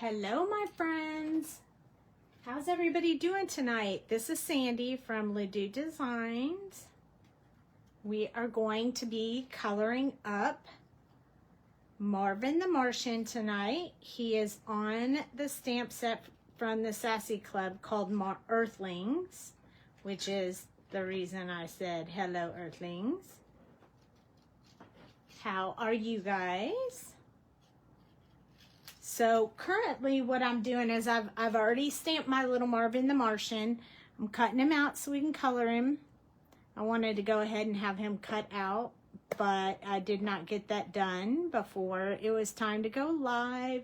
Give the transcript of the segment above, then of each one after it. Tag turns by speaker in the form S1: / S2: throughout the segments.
S1: Hello, my friends. How's everybody doing tonight? This is Sandy from Doux Designs. We are going to be coloring up Marvin the Martian tonight. He is on the stamp set from the Sassy Club called Earthlings, which is the reason I said hello, Earthlings. How are you guys? So currently what I'm doing is I've already stamped my little Marvin the Martian. I'm cutting him out so we can color him. I wanted to go ahead and have him cut out, but I did not get that done before it was time to go live.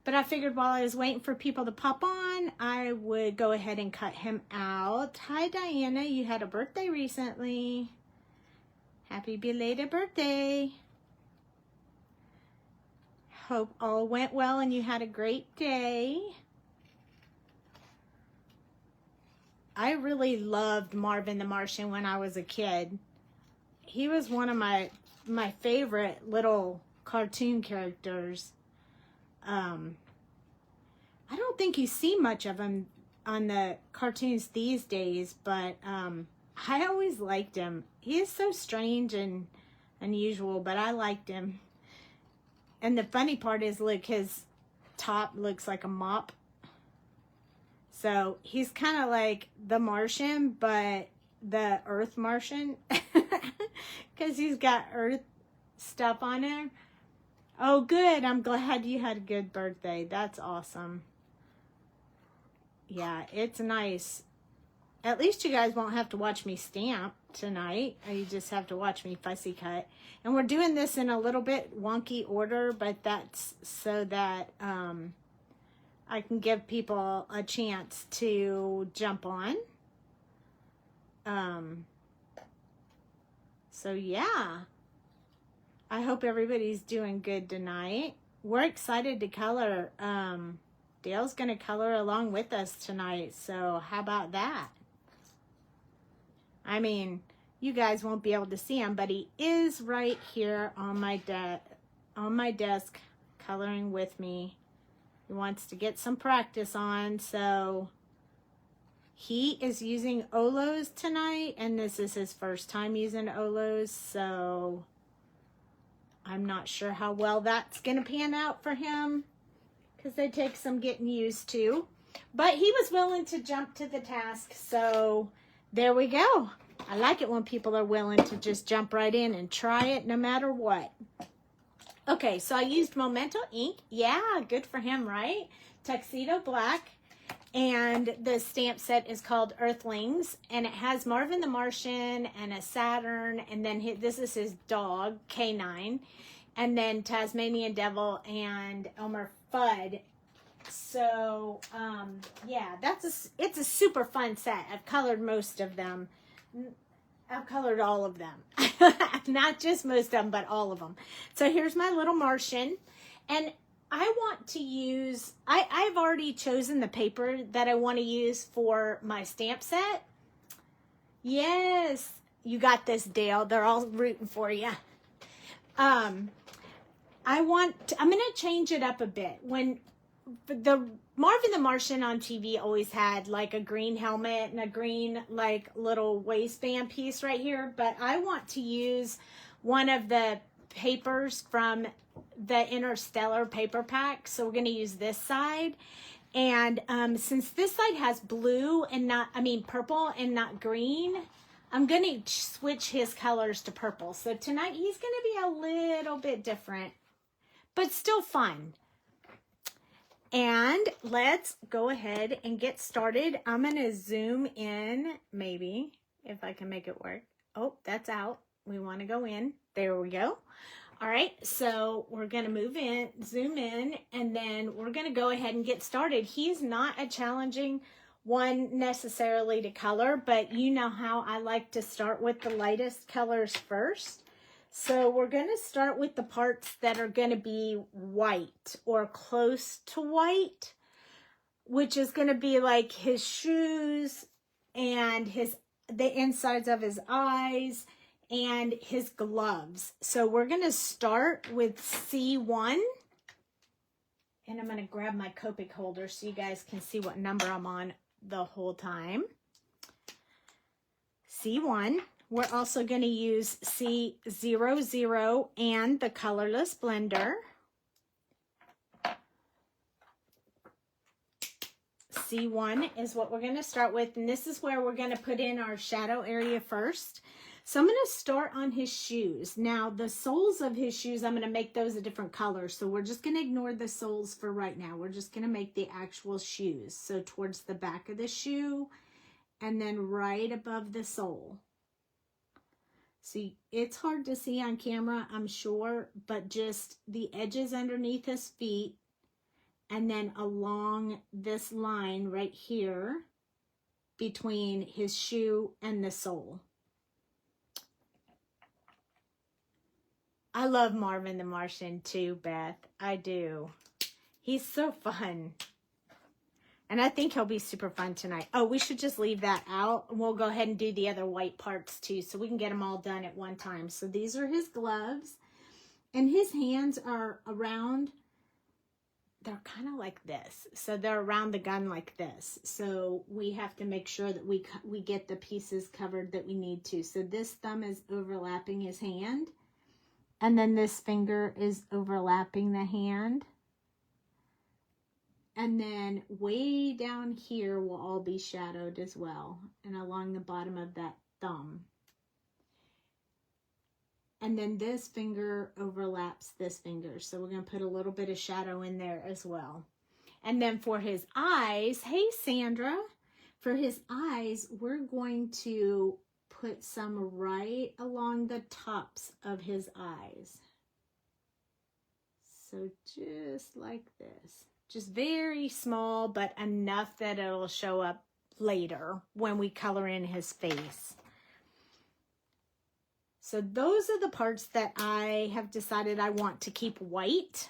S1: But I figured while I was waiting for people to pop on, I would go ahead and cut him out. Hi, Diana. You had a birthday recently. Happy belated birthday. Hope all went well and you had a great day. I really loved Marvin the Martian when I was a kid. He was one of my favorite little cartoon characters. I don't think you see much of him on the cartoons these days, but I always liked him. He is so strange and unusual, but I liked him. And the funny part is, look, his top looks like a mop. So he's kind of like the Martian, but the Earth Martian. Because he's got Earth stuff on him. Oh, good. I'm glad you had a good birthday. That's awesome. Yeah, it's nice. At least you guys won't have to watch me stamp tonight. You just have to watch me fussy cut. And we're doing this in a little bit wonky order, but that's so that I can give people a chance to jump on. So yeah, I hope everybody's doing good tonight. We're excited to color. Dale's gonna color along with us tonight, so how about that? I mean, you guys won't be able to see him, but he is right here on my desk coloring with me. He wants to get some practice on, so he is using Olos tonight, and this is his first time using Olos, so I'm not sure how well that's going to pan out for him because they take some getting used to. But he was willing to jump to the task, so there we go. I like it when people are willing to just jump right in and try it no matter what. Okay, so I used Memento ink. Yeah, good for him, right? Tuxedo black. And the stamp set is called Earthlings. And it has Marvin the Martian and a Saturn. And then this is his dog, K9. And then Tasmanian Devil and Elmer Fudd. So, yeah, it's a super fun set. I've colored most of them. I've colored all of them. Not just most of them, but all of them. So here's my little Martian. And I want to use, I've already chosen the paper that I want to use for my stamp set. Yes, you got this, Dale. They're all rooting for you. I'm going to change it up a bit. When the Marvin the Martian on TV always had like a green helmet and a green like little waistband piece right here, but I want to use one of the papers from the Interstellar paper pack, so we're going to use this side. And since this side has blue and purple and not green, I'm going to switch his colors to purple. So tonight he's going to be a little bit different, but still fun. And let's go ahead and get started. I'm going to zoom in, maybe, if I can make it work. Oh, that's out. We want to go in. There we go. All right, so we're going to zoom in, and then we're going to go ahead and get started. He's not a challenging one necessarily to color, but you know how I like to start with the lightest colors first. So we're going to start with the parts that are going to be white or close to white, which is going to be like his shoes and the insides of his eyes and his gloves. So we're going to start with C1, And I'm going to grab my Copic holder so you guys can see what number I'm on the whole time. C1. We're also going to use C00 and the colorless blender. C1 is what we're going to start with, and this is where we're going to put in our shadow area first. So I'm going to start on his shoes. Now, the soles of his shoes, I'm going to make those a different color. So we're just going to ignore the soles for right now. We're just going to make the actual shoes. So towards the back of the shoe and then right above the sole. See, it's hard to see on camera, I'm sure, but just the edges underneath his feet and then along this line right here between his shoe and the sole. I love Marvin the Martian too, Beth. I do. He's so fun. And I think he'll be super fun tonight. Oh, we should just leave that out. We'll go ahead and do the other white parts too, so we can get them all done at one time. So these are his gloves. And his hands are around, they're kind of like this. So they're around the gun like this. So we have to make sure that we get the pieces covered that we need to. So this thumb is overlapping his hand. And then this finger is overlapping the hand. And then way down here will all be shadowed as well. And along the bottom of that thumb. And then this finger overlaps this finger. So we're going to put a little bit of shadow in there as well. And then for his eyes, hey Sandra, for his eyes, we're going to put some right along the tops of his eyes. So just like this. Just very small, but enough that it'll show up later when we color in his face. So those are the parts that I have decided I want to keep white.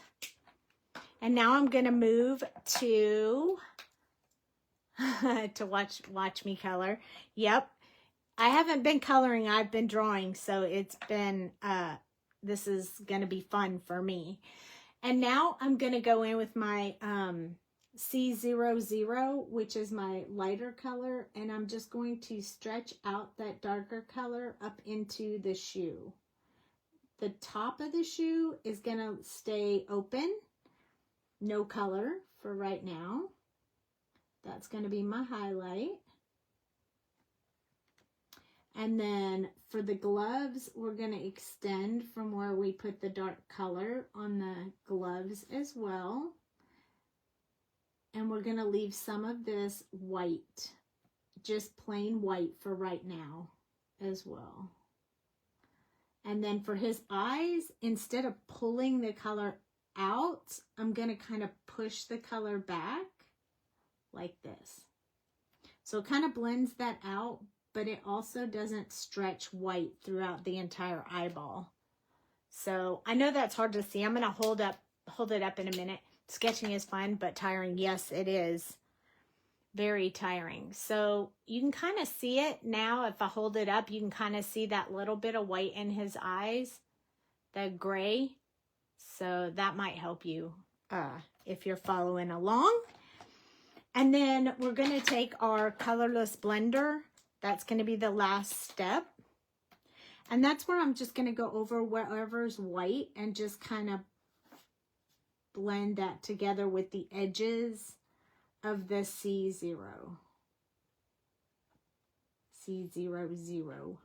S1: And now I'm going to move to watch me color. Yep. I haven't been coloring, I've been drawing, so it's been, this is going to be fun for me. And now I'm going to go in with my C00, which is my lighter color, and I'm just going to stretch out that darker color up into the shoe. The top of the shoe is going to stay open, no color for right now. That's going to be my highlight. And then for the gloves, we're going to extend from where we put the dark color on the gloves as well. And we're going to leave some of this white, just plain white for right now as well. And then for his eyes, instead of pulling the color out, I'm going to kind of push the color back like this. So it kind of blends that out, but it also doesn't stretch white throughout the entire eyeball. So I know that's hard to see. I'm going to hold it up in a minute. Sketching is fun, but tiring. Yes, it is. Very tiring. So you can kind of see it now. If I hold it up, you can kind of see that little bit of white in his eyes, the gray. So that might help you if you're following along. And then we're going to take our colorless blender. That's going to be the last step. And that's where I'm just going to go over wherever's white and just kind of blend that together with the edges of the C00. C00.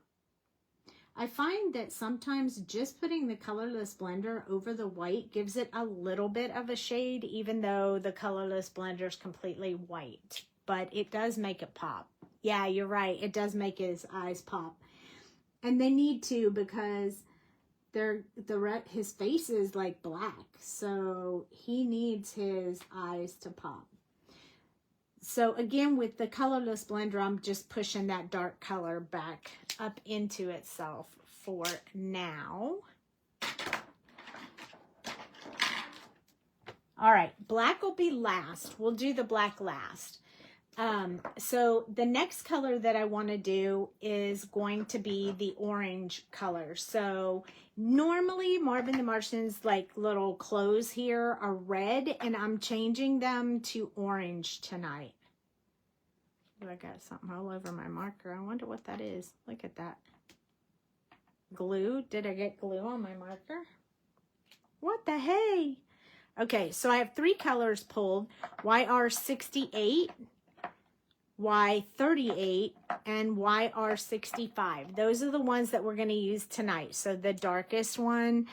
S1: I find that sometimes just putting the colorless blender over the white gives it a little bit of a shade, even though the colorless blender is completely white. But it does make it pop. Yeah, you're right. It does make his eyes pop. And they need to, because his face is like black. So he needs his eyes to pop. So again, with the colorless blender, I'm just pushing that dark color back up into itself for now. All right, black will be last. We'll do the black last. So the next color that I want to do is going to be the orange color. So normally Marvin the Martian's like little clothes here are red, and I'm changing them to orange tonight. Oh, I got something all over my marker. I wonder what that is. Look at that. Glue. Did I get glue on my marker? What the hey? Okay, so I have 3 colors pulled. YR68, Y38, and YR65. Those are the ones that we're going to use tonight. So the darkest one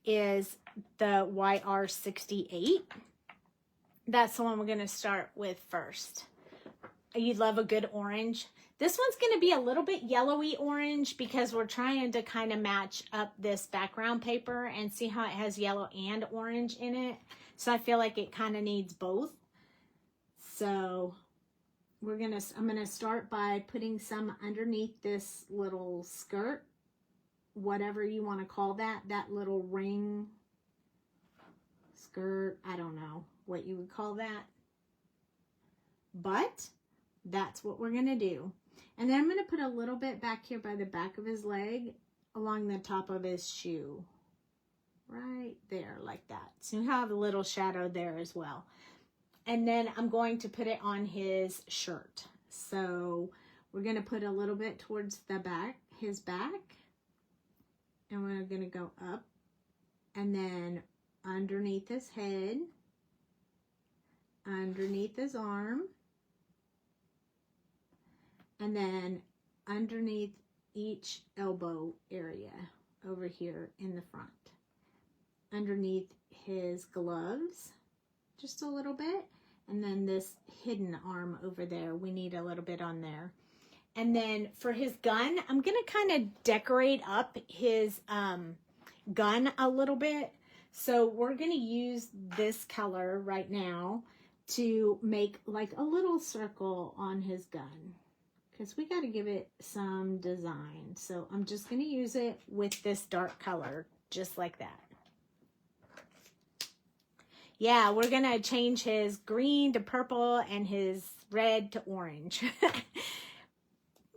S1: is the YR68. That's the one we're going to start with first. You love a good orange. This one's going to be a little bit yellowy orange because we're trying to kind of match up this background paper and see how it has yellow and orange in it. So I feel like it kind of needs both. So I'm going to start by putting some underneath this little skirt, whatever you want to call that little ring skirt. I don't know what you would call that, but that's what we're going to do. And then I'm going to put a little bit back here by the back of his leg along the top of his shoe. Right there, like that. So you have a little shadow there as well. And then I'm going to put it on his shirt. So we're going to put a little bit towards the back, his back. And we're going to go up. And then underneath his head. Underneath his arm. And then underneath each elbow area over here in the front. Underneath his gloves, just a little bit. And then this hidden arm over there, we need a little bit on there. And then for his gun, I'm going to kind of decorate up his gun a little bit. So we're going to use this color right now to make like a little circle on his gun, because we got to give it some design. So I'm just going to use it with this dark color, just like that. Yeah, we're going to change his green to purple and his red to orange.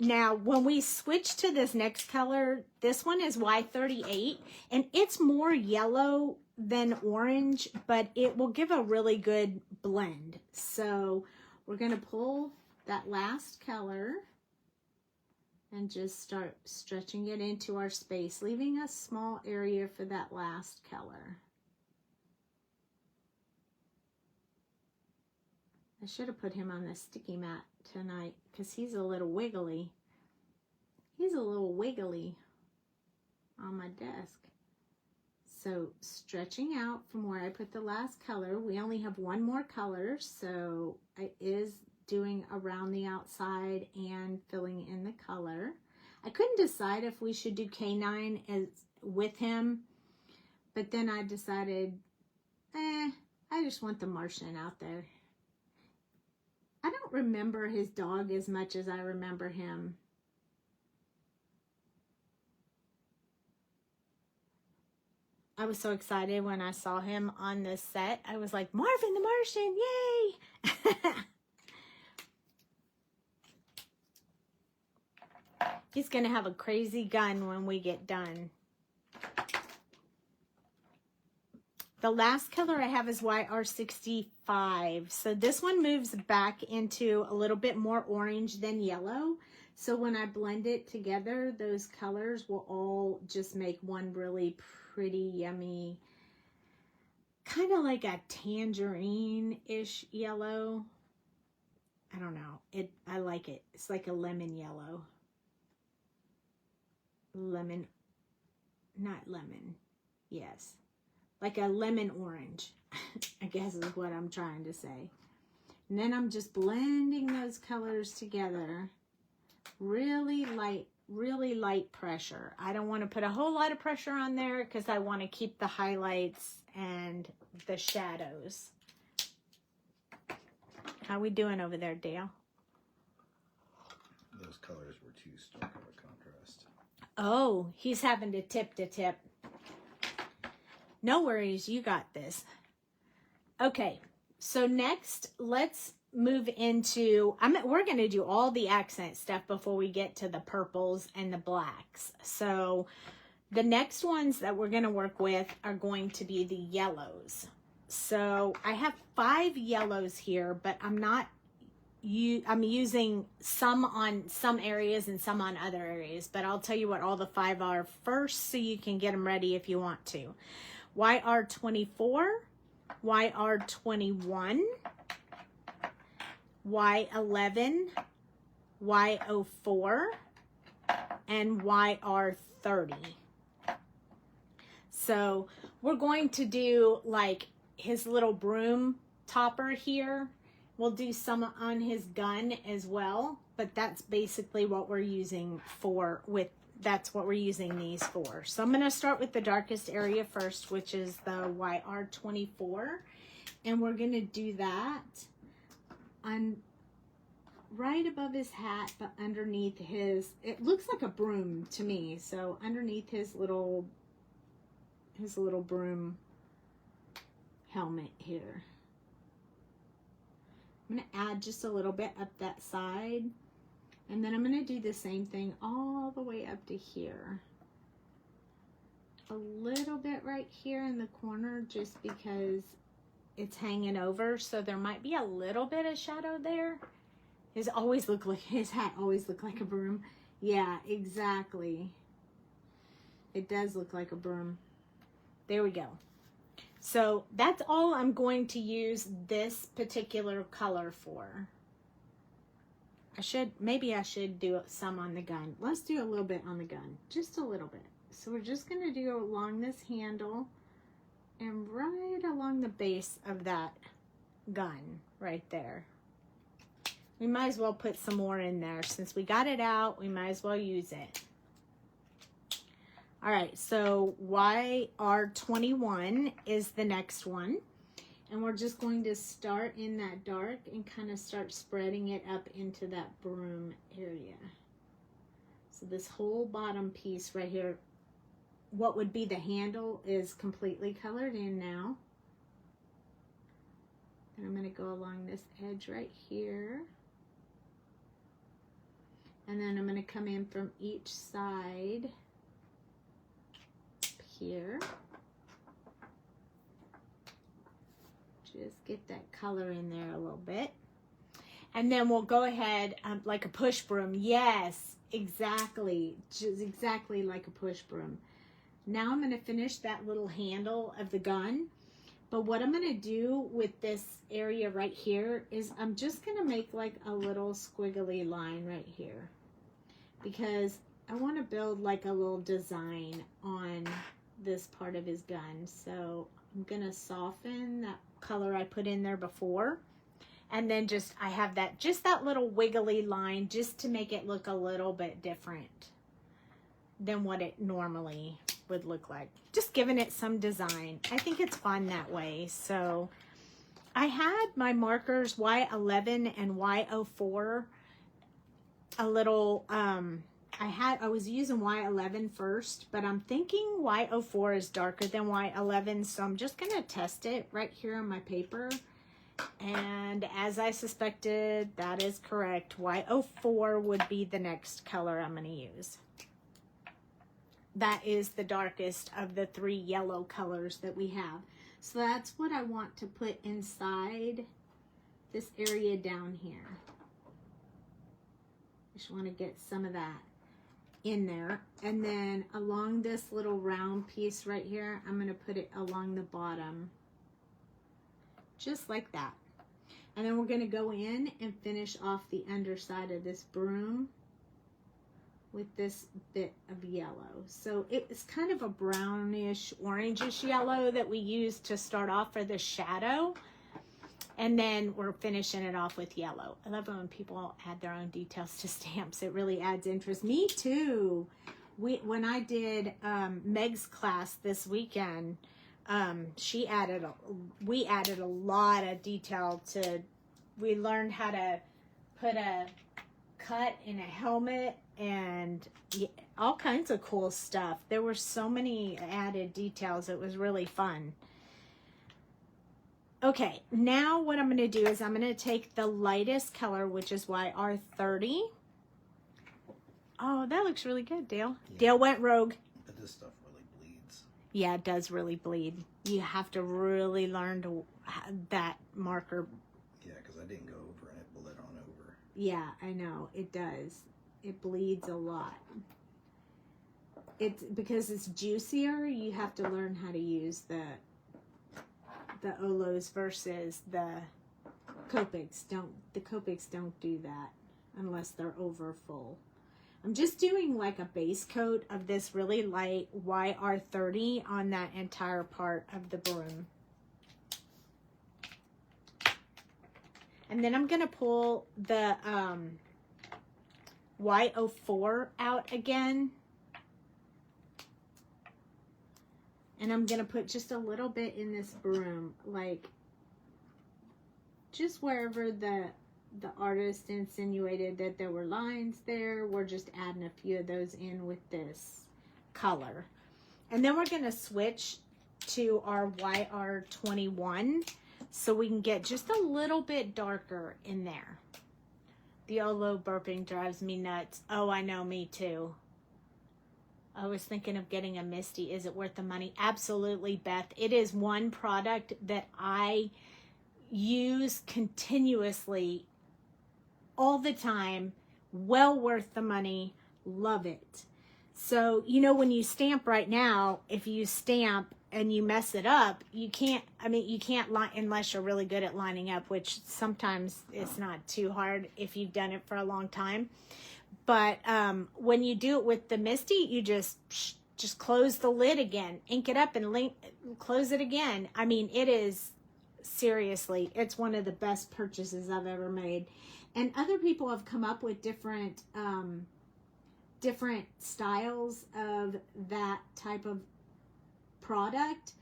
S1: Now, when we switch to this next color, this one is Y38, and it's more yellow than orange, but it will give a really good blend. So we're going to pull that last color and just start stretching it into our space, leaving a small area for that last color. I should have put him on the sticky mat tonight because he's a little wiggly. He's a little wiggly on my desk. So stretching out from where I put the last color, we only have one more color, so it is doing around the outside and filling in the color. I couldn't decide if we should do K9 as with him, but then I decided, I just want the Martian out there. I don't remember his dog as much as I remember him. I was so excited when I saw him on this set. I was like, Marvin the Martian, yay! He's going to have a crazy gun when we get done. The last color I have is YR65. So this one moves back into a little bit more orange than yellow. So when I blend it together, those colors will all just make one really pretty, yummy, kind of like a tangerine-ish yellow. I don't know. I like it. It's like a lemon yellow. Lemon, not lemon. Yes. Like a lemon orange, I guess is what I'm trying to say. And then I'm just blending those colors together. Really light pressure. I don't want to put a whole lot of pressure on there because I want to keep the highlights and the shadows. How we doing over there, Dale?
S2: Those colors were too stark of a contrast.
S1: Oh, he's having to tip to tip. No worries, you got this. Okay, So next, let's move into, we're going to do all the accent stuff before we get to the purples and the blacks. So the next ones that we're going to work with are going to be the yellows. So I have 5 yellows here, but I'm using some on some areas and some on other areas, but I'll tell you what all the 5 are first so you can get them ready if you want to. YR24, YR21, Y11, Y04, and YR30. So we're going to do like his little broom topper here. We'll do some on his gun as well, but that's basically what we're using that's what we're using these for. So I'm going to start with the darkest area first, which is the YR24. And we're going to do that on right above his hat, but underneath his, it looks like a broom to me. So underneath his little broom helmet here. I'm going to add just a little bit up that side. And then I'm going to do the same thing all the way up to here. A little bit right here in the corner just because it's hanging over. So there might be a little bit of shadow there. His hat always looked like a broom. Yeah, exactly. It does look like a broom. There we go. So that's all I'm going to use this particular color for. Maybe I should do some on the gun. Let's do a little bit on the gun, just a little bit. So we're just going to do along this handle and right along the base of that gun right there. We might as well put some more in there. Since we got it out, we might as well use it. All right, so YR21 is the next one. And we're just going to start in that dark and kind of start spreading it up into that broom area. So this whole bottom piece right here, what would be the handle, is completely colored in now. And I'm going to go along this edge right here. And then I'm going to come in from each side here. Just get that color in there a little bit. And then we'll go ahead, like a push broom. Yes, exactly. Just exactly like a push broom. Now I'm going to finish that little handle of the gun. But what I'm going to do with this area right here is I'm just going to make like a little squiggly line right here. Because I want to build like a little design on this part of his gun. So I'm going to soften that color I put in there before. And then I have just that little wiggly line just to make it look a little bit different than what it normally would look like. Just giving it some design. I think it's fun that way. So I had my markers Y11 and Y04 a little, I was using Y11 first, but I'm thinking Y04 is darker than Y11, so I'm just going to test it right here on my paper. And as I suspected, that is correct. Y04 would be the next color I'm going to use. That is the darkest of the 3 yellow colors that we have. So that's what I want to put inside this area down here. Just want to get some of that in there. And then along this little round piece right here, I'm going to put it along the bottom. Just like that. And then we're going to go in and finish off the underside of this broom with this bit of yellow. So it's kind of a brownish, orangish yellow that we use to start off for the shadow. And then we're finishing it off with yellow. I love when people add their own details to stamps. It really adds interest. Me too. When I did Meg's class this weekend, we added a lot of detail to, we learned how to put a cut in a helmet and all kinds of cool stuff. There were so many added details. It was really fun. Okay, now what I'm going to do is I'm going to take the lightest color, which is YR30. Oh, that looks really good, Dale. Yeah. Dale went rogue.
S2: But this stuff really bleeds.
S1: Yeah, it does really bleed. You have to really learn to that marker.
S2: Yeah, because I didn't go over and it bled on over.
S1: Yeah, I know. It does. It bleeds a lot. It's because it's juicier, you have to learn how to use the Olos versus the Copics. The Copics don't do that unless they're over full. I'm just doing like a base coat of this really light YR30 on that entire part of the broom. And then I'm going to pull the Y04 out again. And I'm going to put just a little bit in this broom, like just wherever the artist insinuated that there were lines there. We're just adding a few of those in with this color. And then we're going to switch to our YR21 so we can get just a little bit darker in there. The Olo burping drives me nuts. Oh, I know, me too. I was thinking of getting a Misty. Is it worth the money? Absolutely, Beth. It is one product that I use continuously all the time. Well worth the money. Love it. So, you know, when you stamp right now, if you stamp and you mess it up, you can't, you can't line unless you're really good at lining up, which sometimes it's not too hard if you've done it for a long time. But when you do it with the Misty, you just close the lid again, ink it up and close it again. I mean, it is seriously, it's one of the best purchases I've ever made. And other people have come up with different styles of that type of product,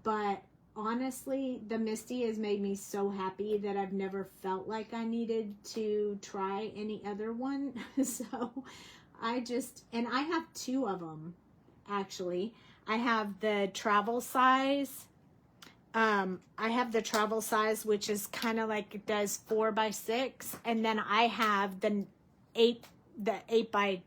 S1: but honestly, the Misty has made me so happy that I've never felt like I needed to try any other one. So I have two of them, actually. I have the travel size. Which is kind of like, it does 4x6. And then I have the 8x11,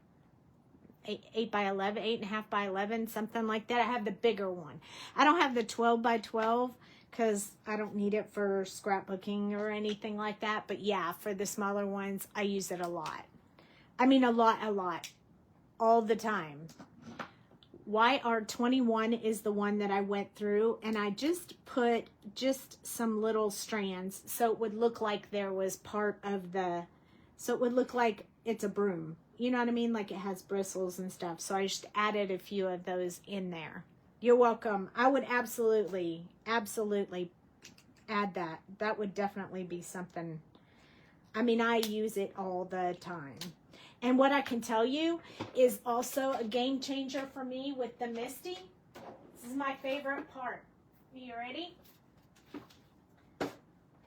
S1: 8.5x11, something like that. I have the bigger one. I don't have the 12x12 because I don't need it for scrapbooking or anything like that. But yeah, for the smaller ones, I use it a lot. I mean, a lot, all the time. YR21 is the one that I went through, and I just put some little strands so it would look like there was part of so it would look like it's a broom. You know what I mean? Like it has bristles and stuff. So I just added a few of those in there. You're welcome. I would absolutely add that. That would definitely be something. I mean, I use it all the time. And what I can tell you is also a game changer for me with the Misty. This is my favorite part. Are you ready?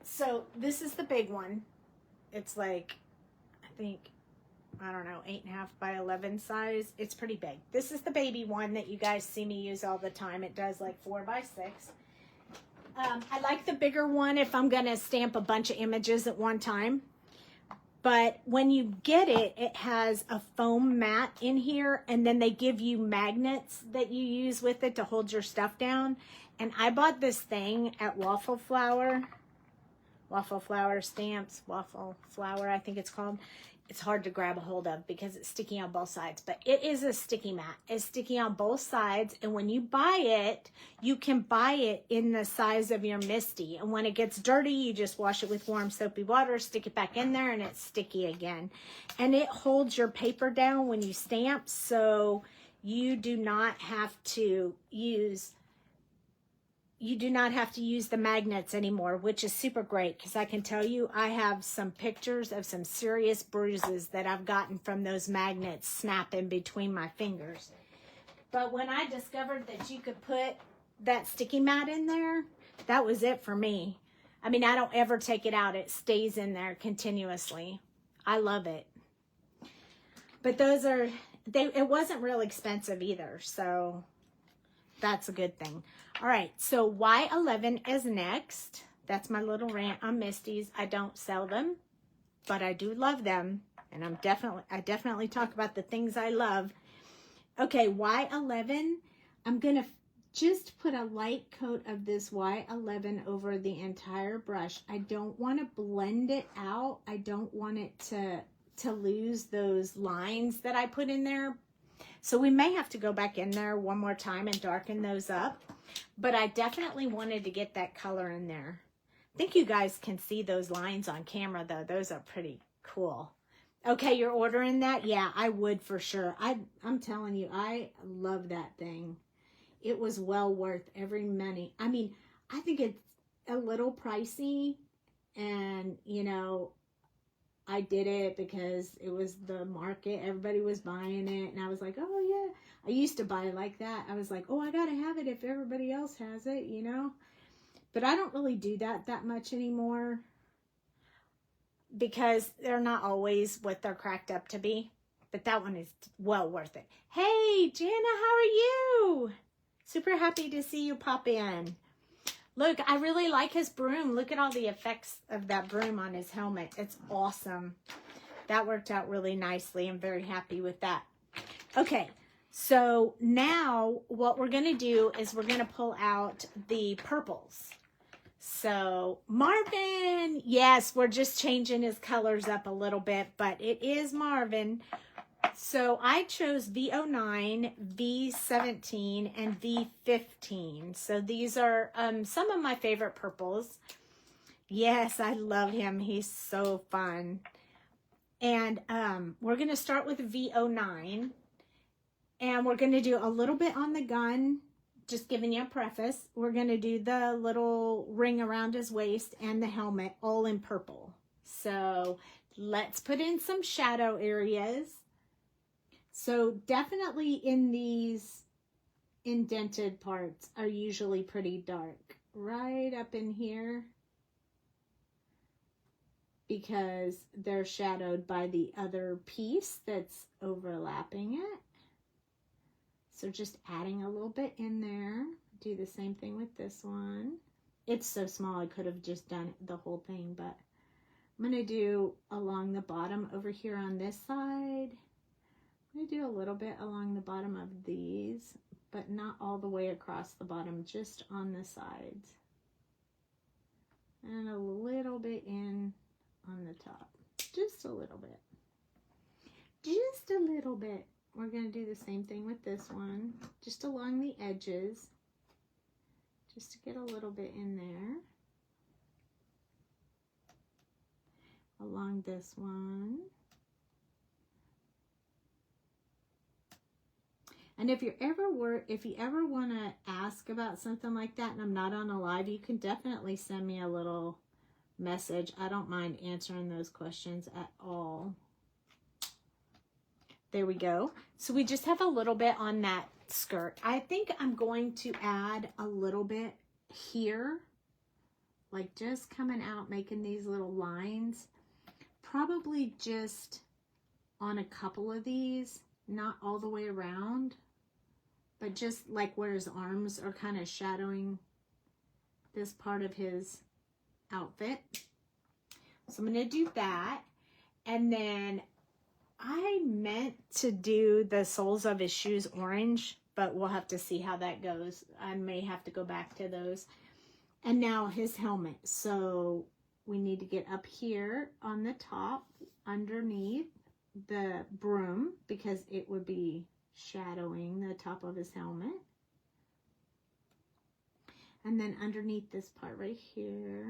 S1: So this is the big one. It's like, I think, I don't know, 8.5x11 size. It's pretty big. This is the baby one that you guys see me use all the time. It does like 4x6. I like the bigger one if I'm going to stamp a bunch of images at one time. But when you get it, it has a foam mat in here, and then they give you magnets that you use with it to hold your stuff down. And I bought this thing at Waffle Flower Stamps, Waffle Flower, I think it's called. It's hard to grab a hold of because it's sticky on both sides, but it is a sticky mat. It's sticky on both sides, and when you buy it, you can buy it in the size of your Misty. And when it gets dirty, you just wash it with warm soapy water, stick it back in there, and it's sticky again. And it holds your paper down when you stamp, so you do not have to use the magnets anymore, which is super great because I can tell you I have some pictures of some serious bruises that I've gotten from those magnets snapping between my fingers. But when I discovered that you could put that sticky mat in there, that was it for me. I mean, I don't ever take it out. It stays in there continuously. I love it. But it wasn't real expensive either, so that's a good thing. All right, so Y11 is next. That's my little rant on Misties. I don't sell them, but I do love them. And I definitely talk about the things I love. Okay, Y11. I'm going to just put a light coat of this Y11 over the entire brush. I don't want to blend it out. I don't want it to lose those lines that I put in there. So we may have to go back in there one more time and darken those up. But I definitely wanted to get that color in there. I think you guys can see those lines on camera though. Those are pretty cool. Okay, you're ordering that? Yeah, I would for sure. I'm telling you, I love that thing. It was well worth every penny. I mean, I think it's a little pricey, and you know, I did it because it was the market. Everybody was buying it, and I was like, oh yeah. I used to buy like that. I was like, oh, I gotta have it if everybody else has it, you know. But I don't really do that much anymore, because they're not always what they're cracked up to be. But that one is well worth it. Hey, Jana, how are you? Super happy to see you pop in. Look, I really like his broom. Look at all the effects of that broom on his helmet. It's awesome. That worked out really nicely. I'm very happy with that. Okay, so now what we're going to do is we're going to pull out the purples. So Marvin, yes, we're just changing his colors up a little bit, but it is Marvin. So I chose V09, V17, and V15. So these are some of my favorite purples. Yes, I love him. He's so fun. And we're going to start with V09. And we're going to do a little bit on the gun. Just giving you a preface. We're going to do the little ring around his waist and the helmet all in purple. So let's put in some shadow areas. So definitely in these indented parts are usually pretty dark. Right up in here. Because they're shadowed by the other piece that's overlapping it. So just adding a little bit in there. Do the same thing with this one. It's so small I could have just done the whole thing, but I'm going to do along the bottom over here on this side. I'm going to do a little bit along the bottom of these, but not all the way across the bottom, just on the sides. And a little bit in on the top. Just a little bit. Just a little bit. We're going to do the same thing with this one, just along the edges, just to get a little bit in there. Along this one. And if you ever want to ask about something like that and I'm not on a live, you can definitely send me a little message. I don't mind answering those questions at all. There we go. So we just have a little bit on that skirt. I think I'm going to add a little bit here, like just coming out, making these little lines. Probably just on a couple of these, not all the way around, but just like where his arms are kind of shadowing this part of his outfit. So I'm going to do that. And then I meant to do the soles of his shoes orange, but we'll have to see how that goes. I may have to go back to those. And now his helmet. So we need to get up here on the top underneath the broom because it would be shadowing the top of his helmet. And then underneath this part right here,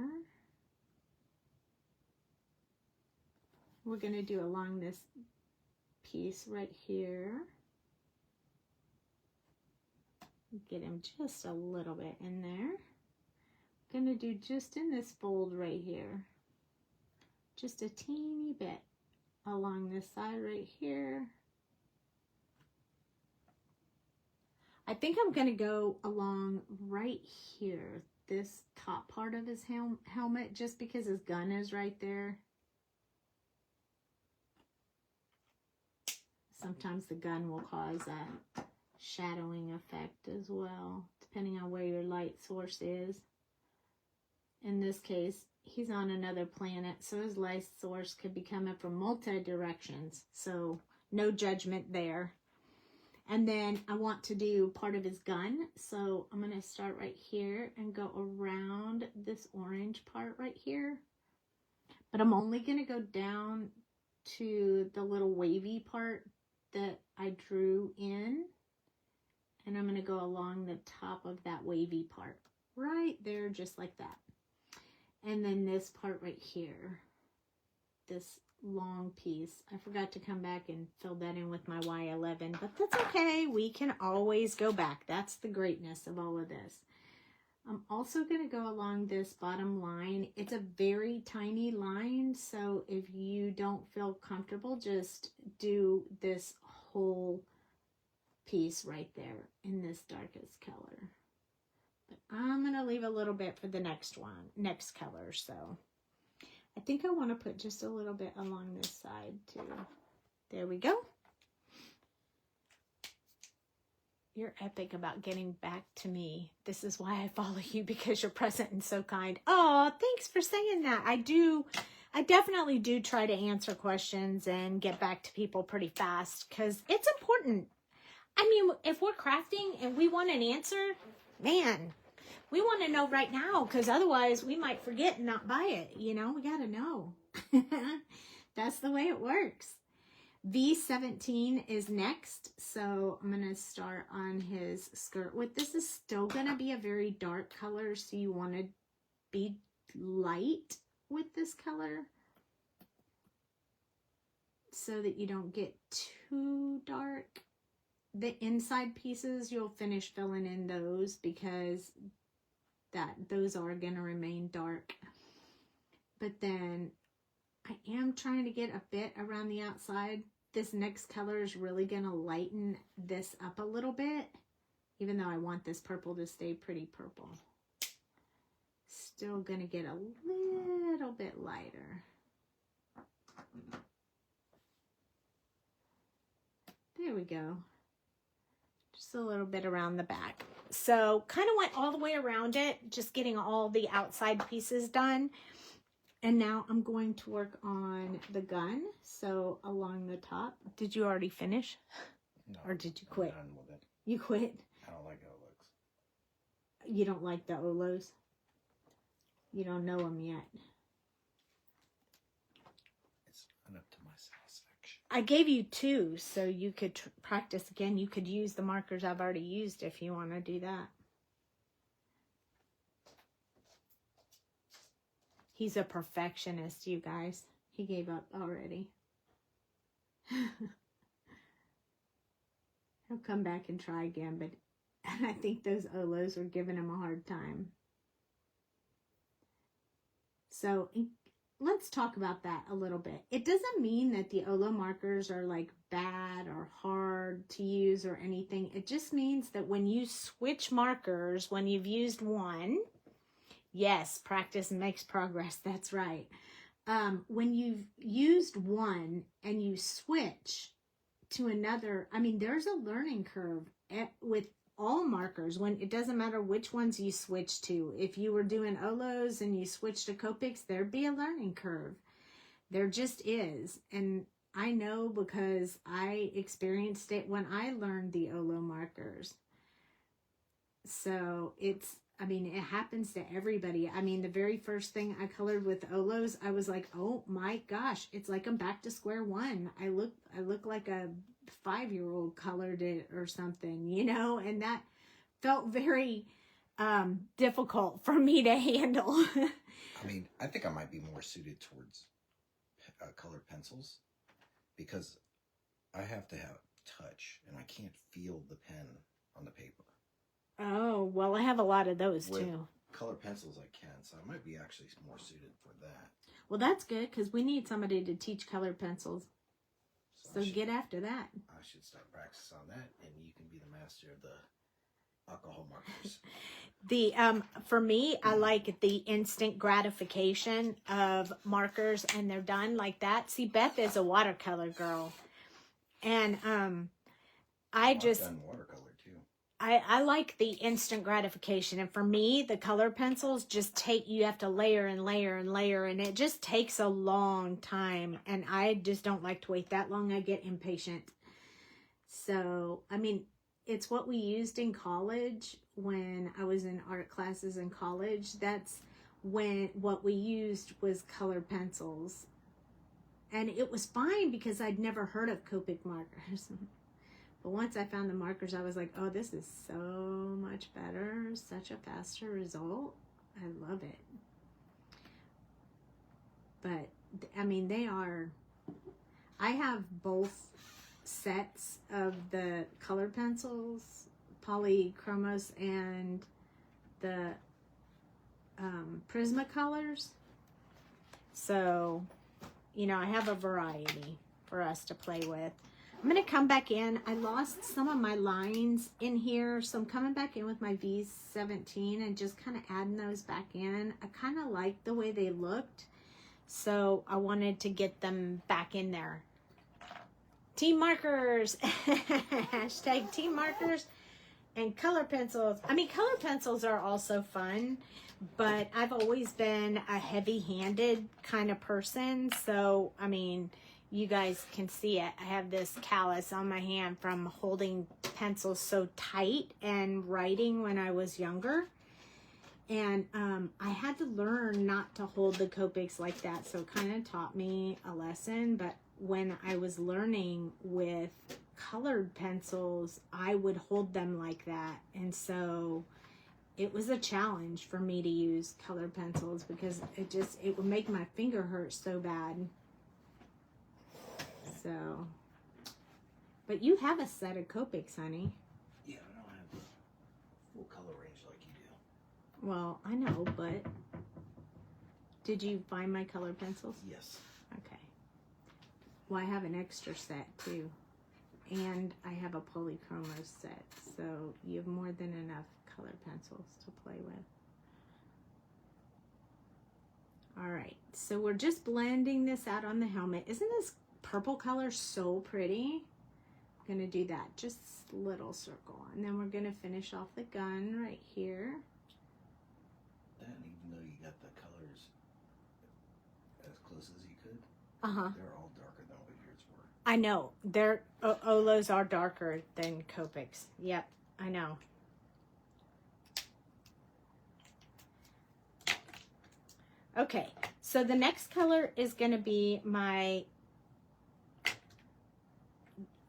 S1: we're going to do along this piece right here. Get him just a little bit in there. I'm going to do just in this fold right here. Just a teeny bit along this side right here. I think I'm going to go along right here, this top part of his helmet, just because his gun is right there. Sometimes the gun will cause a shadowing effect as well, depending on where your light source is. In this case, he's on another planet, so his light source could be coming from multi-directions. So no judgment there. And then I want to do part of his gun. So I'm going to start right here and go around this orange part right here. But I'm only going to go down to the little wavy part that I drew in. And I'm going to go along the top of that wavy part. Right there, just like that. And then this part right here. This long piece. I forgot to come back and fill that in with my Y11, but that's okay. We can always go back. That's the greatness of all of this. I'm also going to go along this bottom line. It's a very tiny line, so if you don't feel comfortable, just do this whole piece right there in this darkest color. But I'm going to leave a little bit for the next color, so I think I want to put just a little bit along this side too. There we go. You're epic about getting back to me. This is why I follow you, because you're present and so kind. Oh, thanks for saying that. I definitely do try to answer questions and get back to people pretty fast because it's important. I mean, if we're crafting and we want an answer, man, we want to know right now, because otherwise we might forget and not buy it. You know, we got to know. That's the way it works. V17 is next. So I'm going to start on his skirt with, this is still going to be a very dark color. So you want to be light with this color so that you don't get too dark. The inside pieces, you'll finish filling in those because those are going to remain dark. But then I am trying to get a bit around the outside. This next color is really going to lighten this up a little bit, even though I want this purple to stay pretty purple. Still going to get a little bit lighter. There we go. Just a little bit around the back. So kind of went all the way around it, just getting all the outside pieces done. And now I'm going to work on the gun. So along the top. Did you already finish?
S2: No.
S1: Or did you quit?
S2: I'm done with it.
S1: You quit?
S2: I don't like how it looks.
S1: You don't like the Olos? You don't know them yet.
S2: It's up to my satisfaction.
S1: I gave you 2 so you could practice again. You could use the markers I've already used if you want to do that. He's a perfectionist, you guys. He gave up already. He'll come back and try again, but I think those Olos were giving him a hard time. So let's talk about that a little bit. It doesn't mean that the Olo markers are like bad or hard to use or anything. It just means that when you switch markers, when you've used one, yes, practice makes progress. That's right. When you've used one and you switch to another, I mean, there's a learning curve with all markers. When it doesn't matter which ones you switch to. If you were doing Olos and you switched to Copics, there'd be a learning curve. There just is. And I know because I experienced it when I learned the Olo markers. So it's, I mean, it happens to everybody. I mean, the very first thing I colored with Olos, I was like, oh my gosh, it's like I'm back to square one. I look like a 5-year-old colored it or something, you know, and that felt very difficult for me to handle.
S2: I mean, I think I might be more suited towards colored pencils because I have to have touch and I can't feel the pen on the paper.
S1: Oh, well, I have a lot of those
S2: With
S1: too.
S2: Colored pencils I can, so I might be actually more suited for that.
S1: Well, that's good because we need somebody to teach colored pencils. So get after that.
S2: I should start practice on that, and you can be the master of the alcohol markers.
S1: For me, I like the instant gratification of markers, and they're done like that. See, Beth is a watercolor girl, and I've
S2: done watercolor too.
S1: I like the instant gratification. And for me, the color pencils just take, you have to layer and layer and layer, and it just takes a long time. And I just don't like to wait that long. I get impatient. So, I mean, it's what we used in college when I was in art classes in college. That's when what we used was color pencils. And it was fine because I'd never heard of Copic markers. But once I found the markers, I was like, oh, this is so much better. Such a faster result. I love it. But, I mean, they are... I have both sets of the color pencils, Polychromos and the Prismacolors. So, you know, I have a variety for us to play with. I'm going to come back in. I lost some of my lines in here, so I'm coming back in with my V17 and just kind of adding those back in. I kind of like the way they looked, so I wanted to get them back in there. Team markers. Hashtag team markers and color pencils. I mean, color pencils are also fun, but I've always been a heavy-handed kind of person. So, I mean, you guys can see it. I have this callus on my hand from holding pencils so tight and writing when I was younger. And I had to learn not to hold the Copics like that. So it kind of taught me a lesson. But when I was learning with colored pencils, I would hold them like that. And so it was a challenge for me to use colored pencils because it would make my finger hurt so bad. So, but you have a set of Copics, honey.
S2: Yeah, I don't have the full color range like you do.
S1: Well, I know, but did you find my color pencils?
S2: Yes.
S1: Okay. Well, I have an extra set too, and I have a Polychromos set, so you have more than enough color pencils to play with. All right, so we're just blending this out on the helmet. Isn't this purple color so pretty? I'm gonna do that, just a little circle, and then we're gonna finish off the gun right here.
S2: And even though you got the colors as close as you could,
S1: Uh-huh.
S2: they're all darker than what yours were.
S1: I know, their Olos are darker than Copics. Yep, I know. Okay, so the next color is gonna be my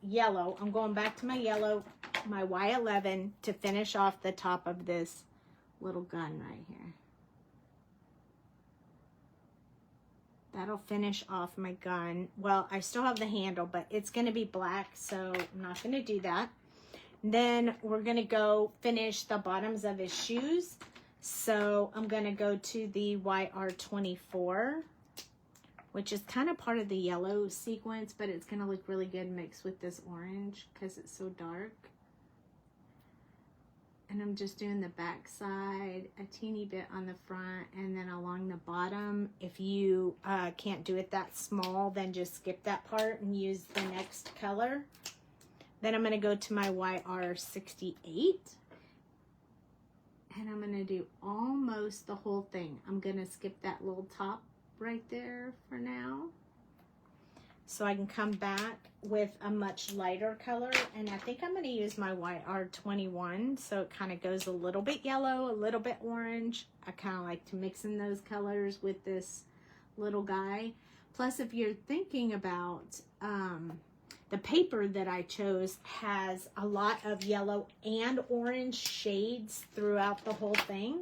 S1: yellow. I'm going back to my yellow, my Y11, to finish off the top of this little gun right here. That'll finish off my gun. Well, I still have the handle, but it's going to be black, so I'm not going to do that. Then we're going to go finish the bottoms of his shoes. So I'm going to go to the YR24, which is kind of part of the yellow sequence, but it's going to look really good mixed with this orange because it's so dark. And I'm just doing the back side, a teeny bit on the front, and then along the bottom. If you can't do it that small, then just skip that part and use the next color. Then I'm going to go to my YR68. And I'm going to do almost the whole thing. I'm going to skip that little top right there for now, so I can come back with a much lighter color. And I think I'm going to use my YR21, so it kind of goes a little bit yellow, a little bit orange. I kind of like to mix in those colors with this little guy. Plus, if you're thinking about the paper that I chose has a lot of yellow and orange shades throughout the whole thing,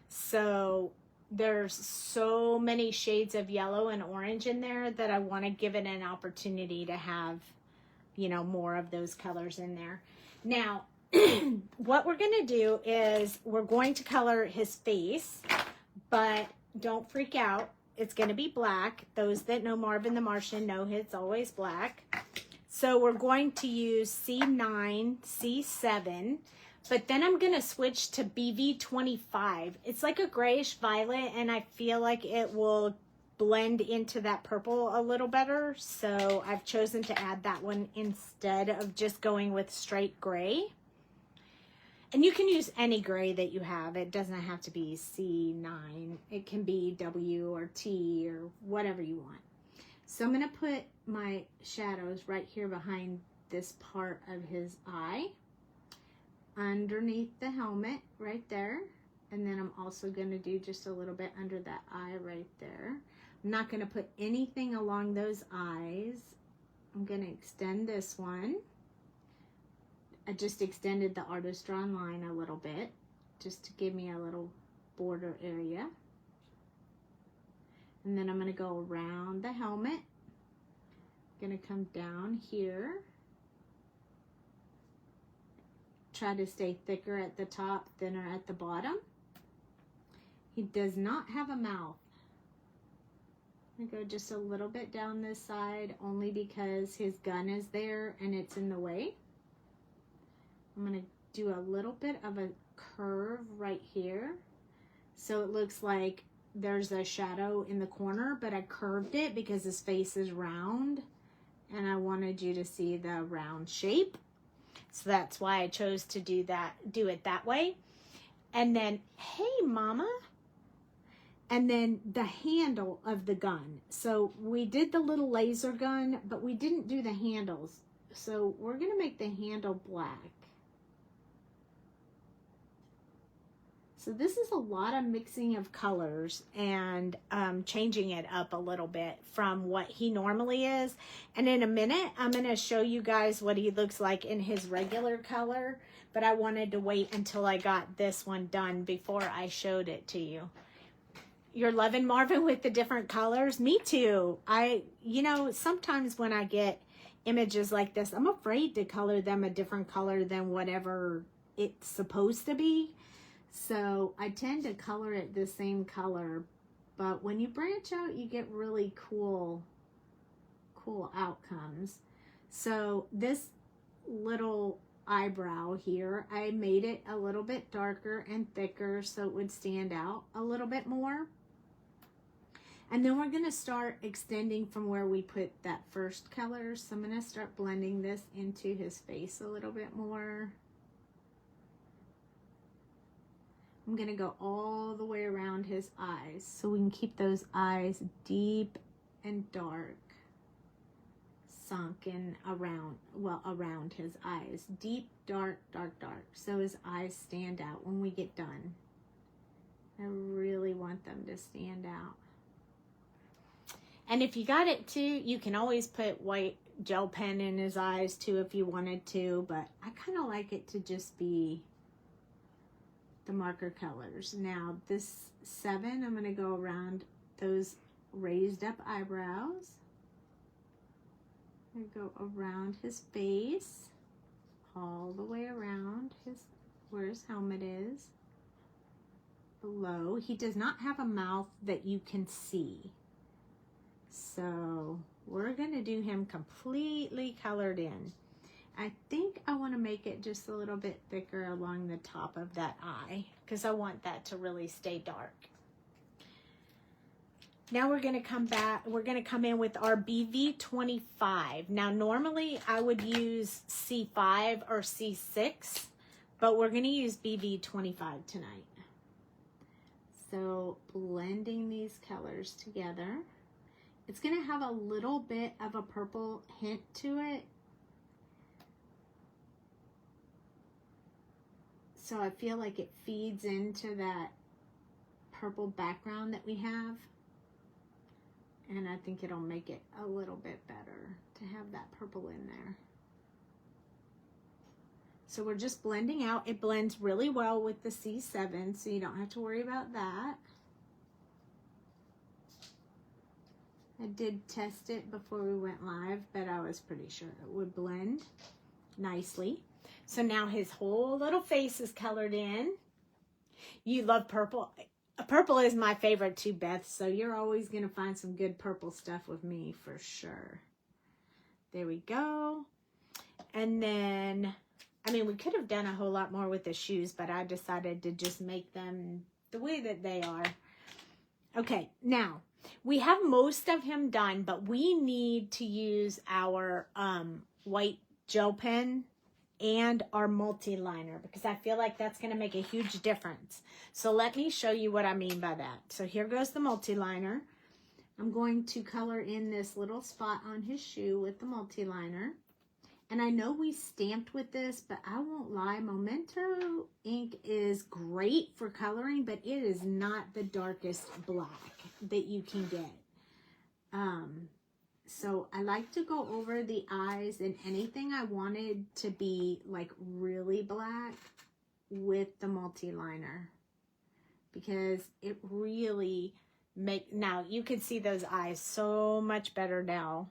S1: so there's so many shades of yellow and orange in there that I want to give it an opportunity to have, you know, more of those colors in there. Now, what we're going to do is we're going to color his face, but don't freak out. It's going to be black. Those that know Marvin the Martian know it's always black. So we're going to use C9, C7, but then I'm going to switch to BV25. It's like a grayish violet, and I feel like it will blend into that purple a little better. So I've chosen to add that one instead of just going with straight gray. And you can use any gray that you have. It doesn't have to be C9. It can be W or T or whatever you want. So I'm going to put my shadows right here behind this part of his eye, underneath the helmet right there. And then I'm also going to do just a little bit under that eye right there. I'm not going to put anything along those eyes. I'm going to extend this one. I just extended the artist drawn line a little bit just to give me a little border area. And then I'm going to go around the helmet. I'm going to come down here. Try to stay thicker at the top, thinner at the bottom. He does not have a mouth. I'm going to go just a little bit down this side only because his gun is there and it's in the way. I'm going to do a little bit of a curve right here. So it looks like there's a shadow in the corner, but I curved it because his face is round and I wanted you to see the round shape. So that's why I chose to do it that way. And then, hey mama. And then the handle of the gun. So we did the little laser gun, but we didn't do the handles. So we're going to make the handle black. So this is a lot of mixing of colors and changing it up a little bit from what he normally is. And in a minute, I'm going to show you guys what he looks like in his regular color. But I wanted to wait until I got this one done before I showed it to you. You're loving Marvin with the different colors? Me too. You know, sometimes when I get images like this, I'm afraid to color them a different color than whatever it's supposed to be. So I tend to color it the same color, but when you branch out, you get really cool outcomes. So this little eyebrow here, I made it a little bit darker and thicker so it would stand out a little bit more. And then we're going to start extending from where we put that first color. So I'm going to start blending this into his face a little bit more. I'm going to go all the way around his eyes so we can keep those eyes deep and dark, sunken around his eyes. Deep, dark, dark, dark. So his eyes stand out when we get done. I really want them to stand out. And if you got it too, you can always put white gel pen in his eyes too if you wanted to, but I kind of like it to just be the marker colors. Now this 7, I'm going to go around those raised up eyebrows. I'm going to go around his face, all the way around where his helmet is. Below, he does not have a mouth that you can see. So we're going to do him completely colored in. I think I want to make it just a little bit thicker along the top of that eye because I want that to really stay dark. Now we're going to come back. We're going to come in with our BV25. Now normally I would use C5 or C6, but we're going to use BV25 tonight. So blending these colors together. It's going to have a little bit of a purple hint to it. So I feel like it feeds into that purple background that we have. And I think it'll make it a little bit better to have that purple in there. So we're just blending out. It blends really well with the C7, so you don't have to worry about that. I did test it before we went live, but I was pretty sure it would blend nicely. So now his whole little face is colored in. You love purple. Purple is my favorite too, Beth, so you're always going to find some good purple stuff with me for sure. There we go. And then, I mean, we could have done a whole lot more with the shoes, but I decided to just make them the way that they are. Okay, now, we have most of him done, but we need to use our white gel pen and our multi-liner, because I feel like that's going to make a huge difference. So let me show you what I mean by that. So here goes the multi-liner. I'm going to color in this little spot on his shoe with the multi-liner. And I know we stamped with this, but I won't lie, Memento ink is great for coloring, but it is not the darkest black that you can get. So I like to go over the eyes and anything I wanted to be like really black with the multi-liner, because it really now you can see those eyes so much better now,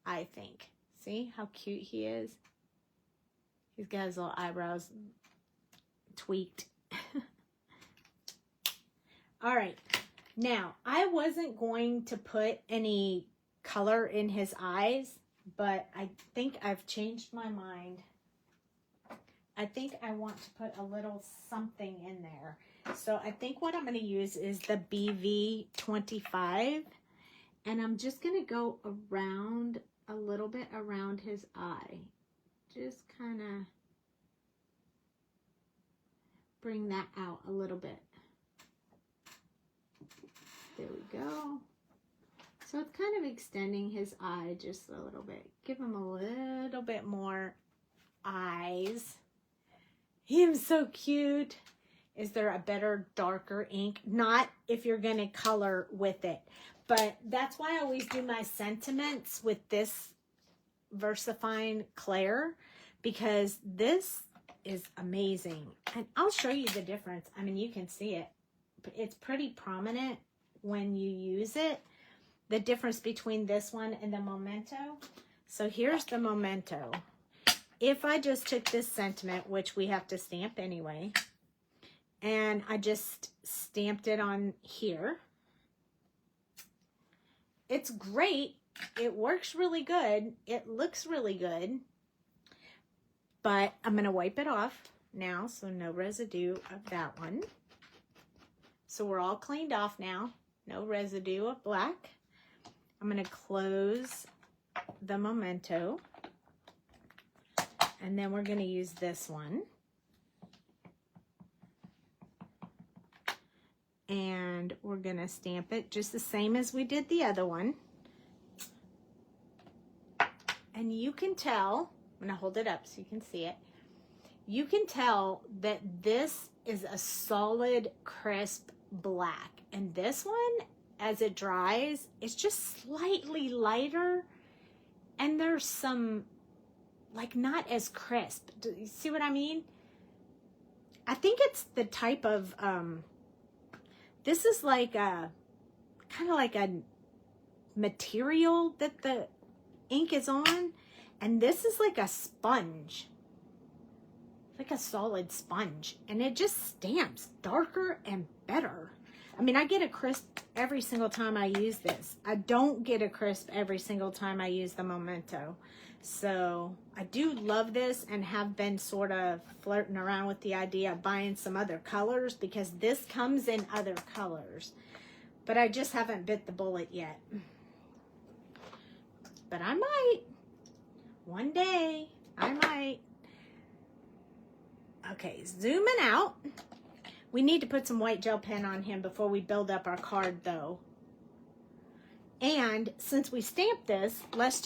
S1: I think. See how cute he is? He's got his little eyebrows tweaked. All right. Now, I wasn't going to put any color in his eyes, but I think I've changed my mind. I think I want to put a little something in there. So I think what I'm going to use is the BV25, and I'm just going to go around a little bit around his eye. Just kind of bring that out a little bit. There we go. So it's kind of extending his eye just a little bit. Give him a little bit more eyes. He's so cute. Is there a better, darker ink? Not if you're going to color with it. But that's why I always do my sentiments with this VersaFine Claire, because this is amazing. And I'll show you the difference. I mean, you can see it. It's pretty prominent when you use it. The difference between this one and the Memento. So here's the Memento. If I just took this sentiment, which we have to stamp anyway, and I just stamped it on here, it's great. It works really good. It looks really good. But I'm going to wipe it off now, so no residue of that one. So we're all cleaned off now. No residue of black. I'm going to close the Memento. And then we're going to use this one. And we're going to stamp it just the same as we did the other one. And you can tell, I'm going to hold it up so you can see it. You can tell that this is a solid, crisp black. And this one, as it dries, it's just slightly lighter. And there's some, like, not as crisp. Do you see what I mean? I think it's the type of, this is like a, kind of like a material that the ink is on. And this is like a sponge. Like a solid sponge. And it just stamps darker and better. I mean, I get a crisp every single time I use this. I don't get a crisp every single time I use the Memento. So I do love this and have been sort of flirting around with the idea of buying some other colors, because this comes in other colors. But I just haven't bit the bullet yet. But I might. One day, I might. Okay, zooming out. We need to put some white gel pen on him before we build up our card, though. And since we stamped this, let's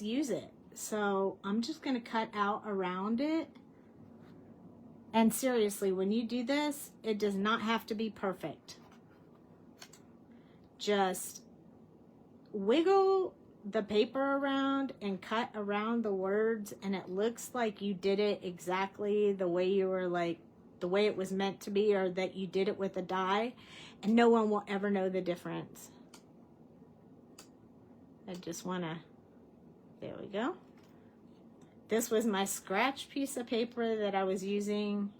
S1: use it. So I'm just going to cut out around it. And seriously, when you do this, it does not have to be perfect. Just wiggle the paper around and cut around the words, and it looks like you did it exactly the way you were, like, the way it was meant to be, or that you did it with a die, and no one will ever know the difference. I just want to, there we go. This was my scratch piece of paper that I was using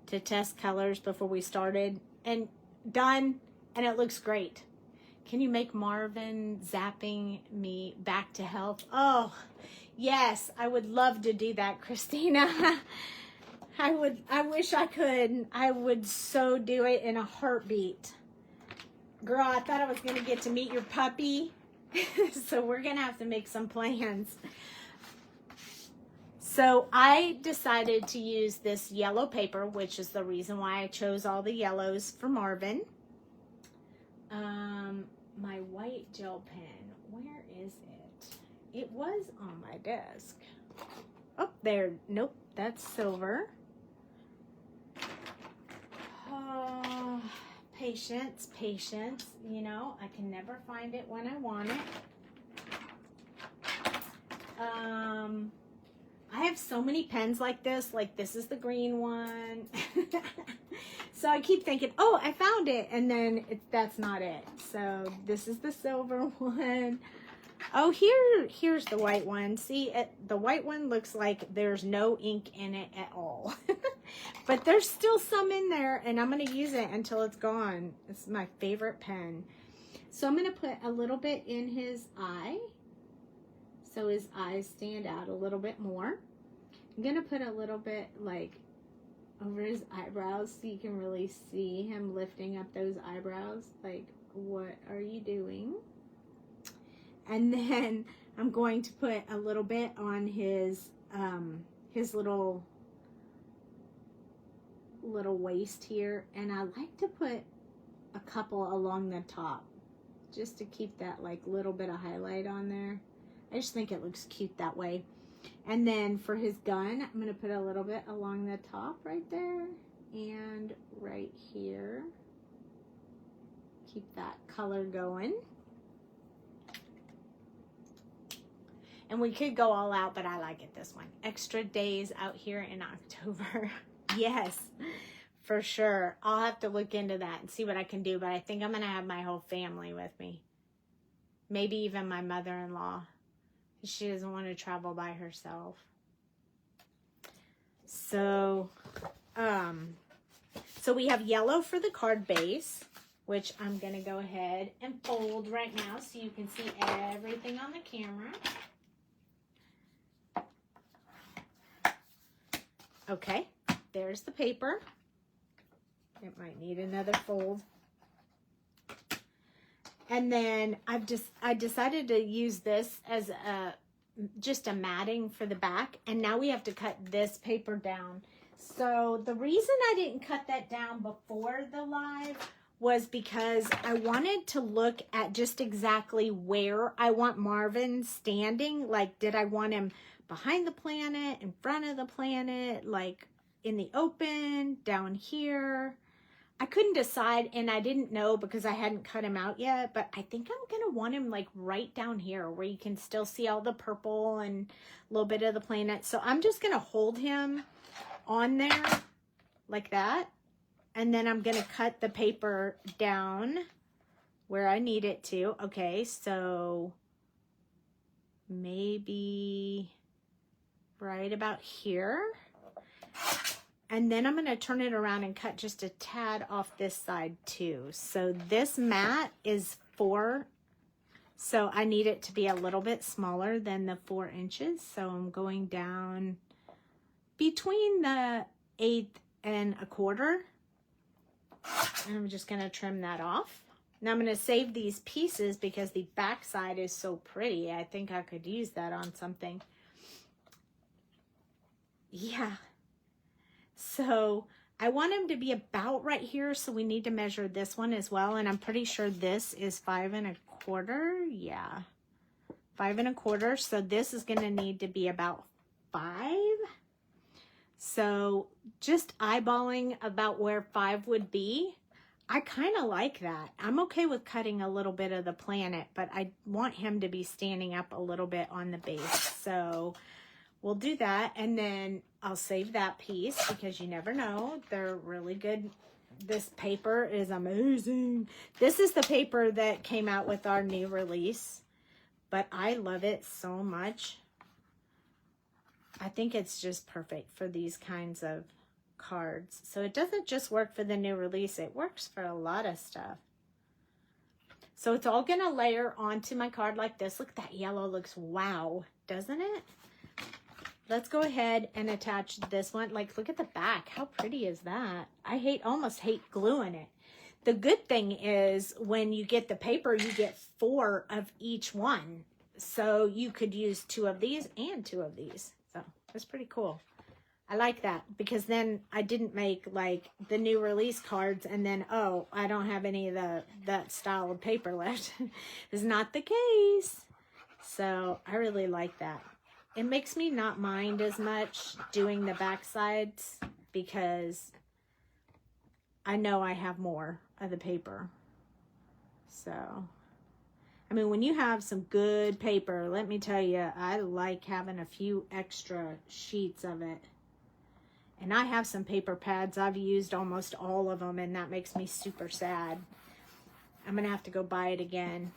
S1: to test colors before we started, and done, and it looks great. Can you make Marvin zapping me back to health? Oh, yes, I would love to do that, Christina. I wish I could. I would so do it in a heartbeat. Girl, I thought I was going to get to meet your puppy. So we're going to have to make some plans. So I decided to use this yellow paper, which is the reason why I chose all the yellows for Marvin. My white gel pen, where is it? It was on my desk. Oh, there. Nope, that's silver. Oh, patience, patience. You know, I can never find it when I want it. I have so many pens like this is the green one. So I keep thinking, oh, I found it. And then that's not it. So this is the silver one. Oh, here's the white one. See, the white one looks like there's no ink in it at all. But there's still some in there, and I'm going to use it until it's gone. It's my favorite pen. So I'm going to put a little bit in his eye, so his eyes stand out a little bit more. I'm going to put a little bit, like, over his eyebrows so you can really see him lifting up those eyebrows. Like, what are you doing? And then I'm going to put a little bit on his little waist here, and I like to put a couple along the top just to keep that like little bit of highlight on there. I just think it looks cute that way. And then for his gun, I'm going to put a little bit along the top right there and right here. Keep that color going. And we could go all out, but I like it this one. Extra days out here in October. Yes, for sure. I'll have to look into that and see what I can do, but I think I'm going to have my whole family with me. Maybe even my mother-in-law. She doesn't want to travel by herself. So we have yellow for the card base, which I'm going to go ahead and fold right now so you can see everything on the camera. Okay, there's the paper. It might need another fold. And then I decided to use this as just a matting for the back. And now we have to cut this paper down. So the reason I didn't cut that down before the live was because I wanted to look at just exactly where I want Marvin standing. Like, did I want him behind the planet, in front of the planet, like in the open, down here? I couldn't decide, and I didn't know because I hadn't cut him out yet, but I think I'm going to want him like right down here where you can still see all the purple and a little bit of the planet. So I'm just going to hold him on there like that, and then I'm going to cut the paper down where I need it to. Okay, so maybe right about here. And then I'm going to turn it around and cut just a tad off this side too. So this mat is 4. So I need it to be a little bit smaller than the 4 inches. So I'm going down between the 1/8 and 1/4. And I'm just going to trim that off. Now I'm going to save these pieces because the back side is so pretty. I think I could use that on something. Yeah. So I want him to be about right here, so we need to measure this one as well. And I'm pretty sure this is 5 1/4. Yeah, 5 1/4. So this is going to need to be about 5. So just eyeballing about where 5 would be, I kind of like that. I'm okay with cutting a little bit of the planet, but I want him to be standing up a little bit on the base. So we'll do that, and then I'll save that piece because you never know. They're really good. This paper is amazing. This is the paper that came out with our new release, but I love it so much. I think it's just perfect for these kinds of cards. So it doesn't just work for the new release. It works for a lot of stuff. So it's all going to layer onto my card like this. Look, that yellow looks wow, doesn't it? Let's go ahead and attach this one. Like, look at the back. How pretty is that? I almost hate gluing it. The good thing is when you get the paper, you get 4 of each one. So you could use 2 of these and 2 of these. So It's pretty cool. I like that because then I didn't make like the new release cards and then, oh, I don't have any of that style of paper left. It's not the case. So I really like that. It makes me not mind as much doing the back sides because I know I have more of the paper. So, I mean, when you have some good paper, let me tell you, I like having a few extra sheets of it. And I have some paper pads. I've used almost all of them, and that makes me super sad. I'm going to have to go buy it again.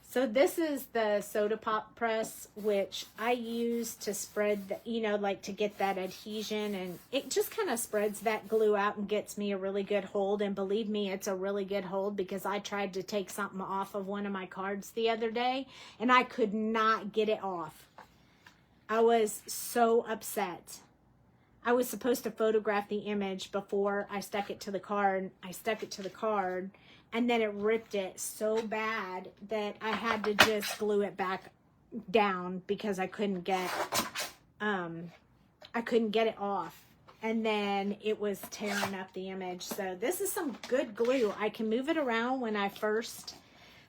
S1: So this is the soda pop press, which I use to spread, like to get that adhesion. And it just kind of spreads that glue out and gets me a really good hold. And believe me, it's a really good hold because I tried to take something off of one of my cards the other day, and I could not get it off. I was so upset. I was supposed to photograph the image before I stuck it to the card. I stuck it to the card, and then it ripped it so bad that I had to just glue it back down because I couldn't get it off. And then it was tearing up the image. So this is some good glue. I can move it around when I first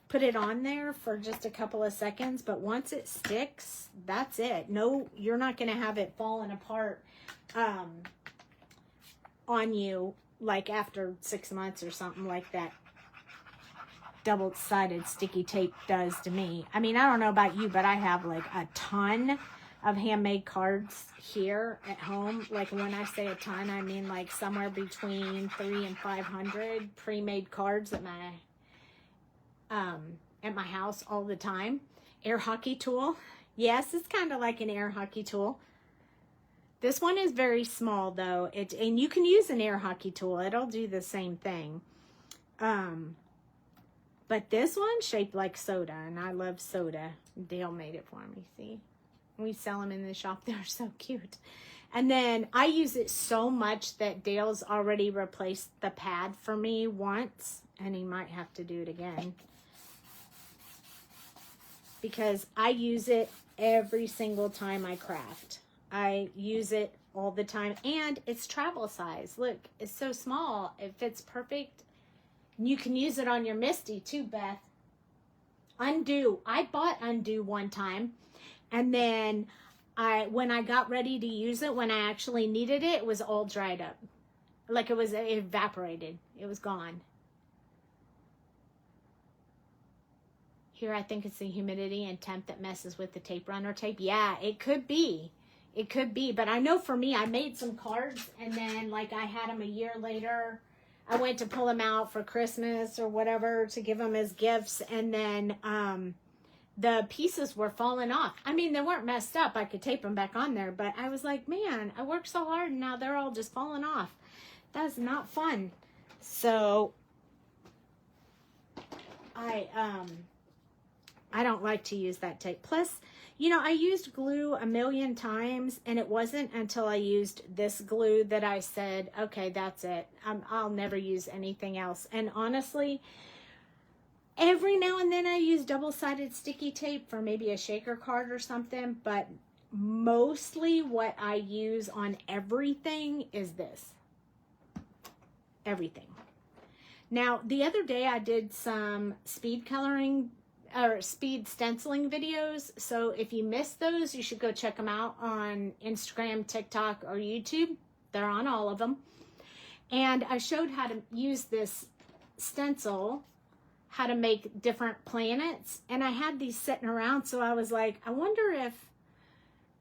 S1: put it on there for just a couple of seconds, but once it sticks, that's it. No, you're not going to have it falling apart on you like after 6 months or something like that double-sided sticky tape does to me. I mean, I don't know about you, but I have like a ton of handmade cards here at home. Like when I say a ton, I mean like somewhere between 300 and 500 pre-made cards at my house all the time. Air hockey tool. Yes, it's kind of like an air hockey tool. This one is very small though. And you can use an air hockey tool. It'll do the same thing. But this one shaped like soda, and I love soda. Dale made it for me, see? We sell them in the shop. They're so cute. And then I use it so much that Dale's already replaced the pad for me once, and he might have to do it again. Because I use it every single time I craft. I use it all the time, and it's travel size. Look, it's so small. It fits perfect. You can use it on your Misty too, Beth. Undo. I bought Undo one time, and then when I got ready to use it, when I actually needed it, it was all dried up. Like it evaporated. It was gone. Here, I think it's the humidity and temp that messes with the tape runner tape. Yeah, it could be. It could be. But I know for me, I made some cards, and then like I had them a year later. I went to pull them out for Christmas or whatever to give them as gifts, and then the pieces were falling off. I mean, they weren't messed up. I could tape them back on there, but I was like, man, I worked so hard, and now they're all just falling off. That's not fun. So I don't like to use that tape. Plus, I used glue a million times, and it wasn't until I used this glue that I said, okay, that's it. I'll never use anything else. And honestly, every now and then I use double-sided sticky tape for maybe a shaker card or something, but mostly what I use on everything is this. Everything. Now, the other day I did some speed coloring or speed stenciling videos. So if you missed those, you should go check them out on Instagram, TikTok, or YouTube. They're on all of them. And I showed how to use this stencil, how to make different planets. And I had these sitting around, so I was like, I wonder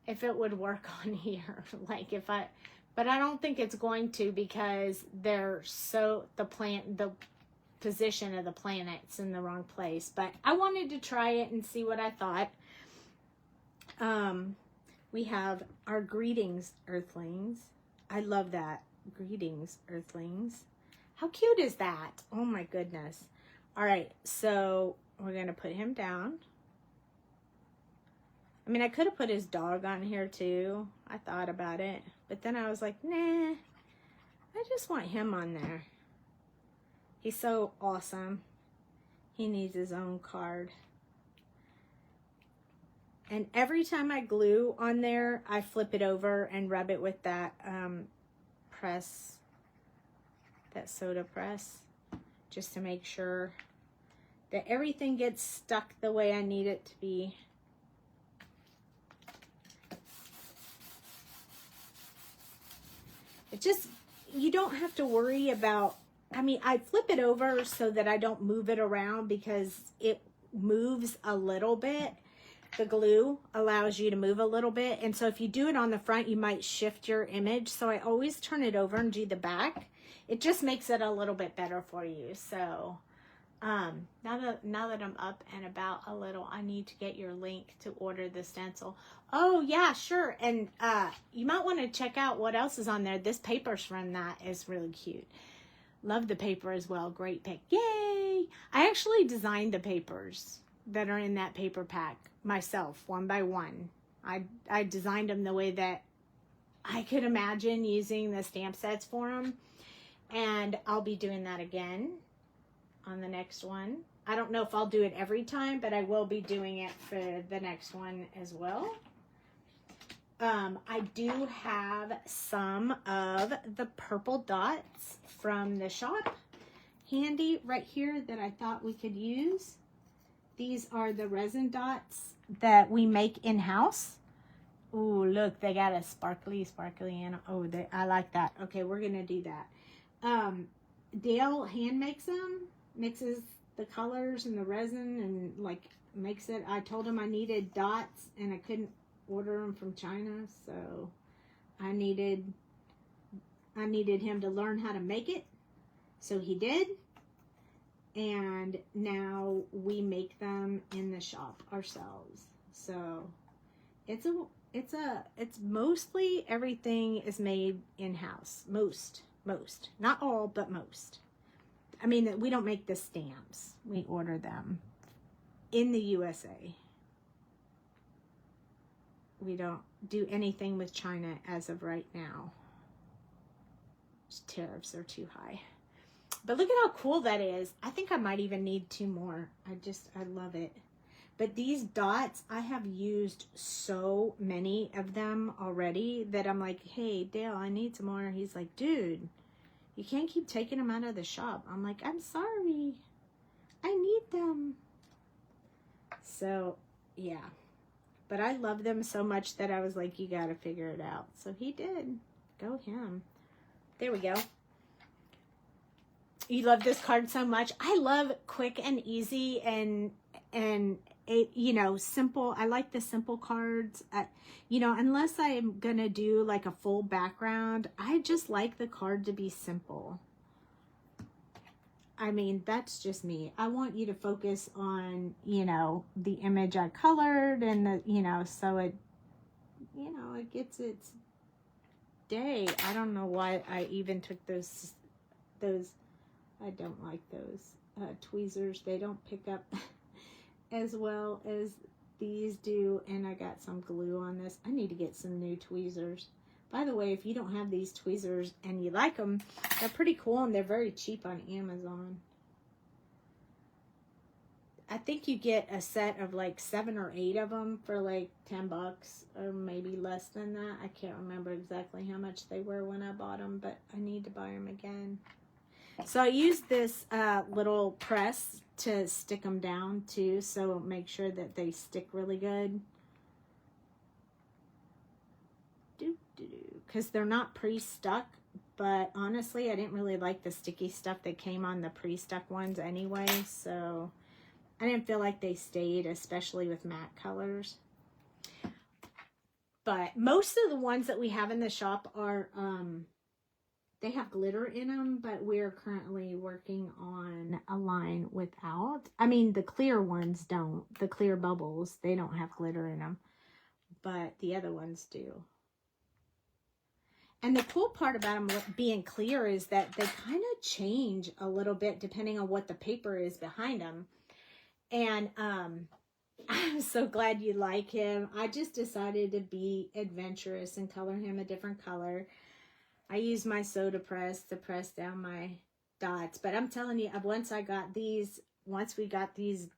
S1: if it would work on here. But I don't think it's going to, because they're so, the position of the planets in the wrong place. But I wanted to try it and see what I thought. We have our Greetings Earthlings. I love that. Greetings Earthlings. How cute is that? Oh my goodness. All right, so we're gonna put him down. I mean, I could have put his dog on here too. I thought about it, but then I was like, nah, I just want him on there. He's so awesome. He needs his own card. And every time I glue on there, I flip it over and rub it with that press, that soda press, just to make sure that everything gets stuck the way I need it to be. It just, you don't have to worry about, I mean, I flip it over so that I don't move it around because it moves a little bit. The glue allows you to move a little bit. And so if you do it on the front, you might shift your image. So I always turn it over and do the back. It just makes it a little bit better for you. So now that I'm up and about a little, I need to get your link to order the stencil. Oh yeah, sure. And you might want to check out what else is on there. This paper's from that is really cute. Love the paper as well. Great pick. Yay! I actually designed the papers that are in that paper pack myself, one by one. I designed them the way that I could imagine using the stamp sets for them. And I'll be doing that again on the next one. I don't know if I'll do it every time, but I will be doing it for the next one as well. I do have some of the purple dots from the shop handy right here that I thought we could use. These are the resin dots that we make in-house. Ooh, look, they got a sparkly and oh, I like that. Okay, we're gonna do that. Dale hand makes them, mixes the colors and the resin and like makes it. I told him I needed dots and I couldn't order them from China, so I needed him to learn how to make it. So he did. And now we make them in the shop ourselves. So it's mostly everything is made in-house. Most, not all, but most. I mean, we don't make the stamps. We order them in the USA. We don't do anything with China as of right now. Tariffs are too high. But look at how cool that is. I think I might even need 2 more. I love it. But these dots, I have used so many of them already that I'm like, hey, Dale, I need some more. He's like, dude, you can't keep taking them out of the shop. I'm like, I'm sorry. I need them. So, yeah. But I love them so much that I was like, you got to figure it out. So he did. Go him. There we go. You love this card so much. I love quick and easy and it, you know, simple. I like the simple cards. You know, unless I'm gonna do like a full background, I just like the card to be simple. I mean, that's just me. I want you to focus on, you know, the image I colored and the, you know, so it, you know, it gets its day. I don't know why I even took those, I don't like those tweezers. They don't pick up as well as these do. And I got some glue on this. I need to get some new tweezers. By the way, if you don't have these tweezers and you like them, they're pretty cool and they're very cheap on Amazon. I think you get a set of like 7 or 8 of them for like $10 or maybe less than that. I can't remember exactly how much they were when I bought them, but I need to buy them again. So I use this little press to stick them down too, so make sure that they stick really good. Because they're not pre-stuck, but honestly, I didn't really like the sticky stuff that came on the pre-stuck ones anyway, so I didn't feel like they stayed, especially with matte colors. But most of the ones that we have in the shop are, they have glitter in them, but we're currently working on a line without. I mean, the clear ones don't. The clear bubbles, they don't have glitter in them, but the other ones do. And the cool part about them being clear is that they kind of change a little bit depending on what the paper is behind them. And I'm so glad you like him. I just decided to be adventurous and color him a different color. I use my soda press to press down my dots. But I'm telling you, once we got these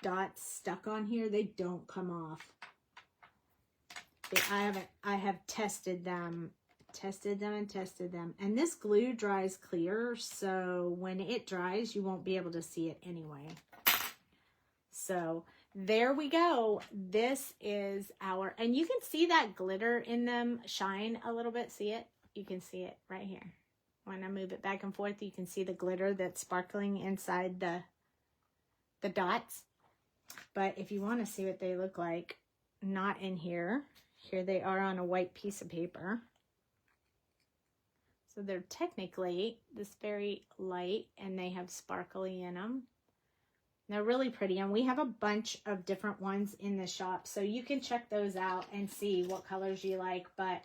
S1: dots stuck on here, they don't come off. I have tested them. And this glue dries clear, so when it dries, you won't be able to see it anyway. So there we go. This is our, and you can see that glitter in them shine a little bit. See it? You can see it right here. When I move it back and forth, you can see the glitter that's sparkling inside the dots. But if you want to see what they look like, not in here. Here they are on a white piece of paper. So they're technically this very light, and they have sparkly in them. They're really pretty, and we have a bunch of different ones in the shop, so you can check those out and see what colors you like. But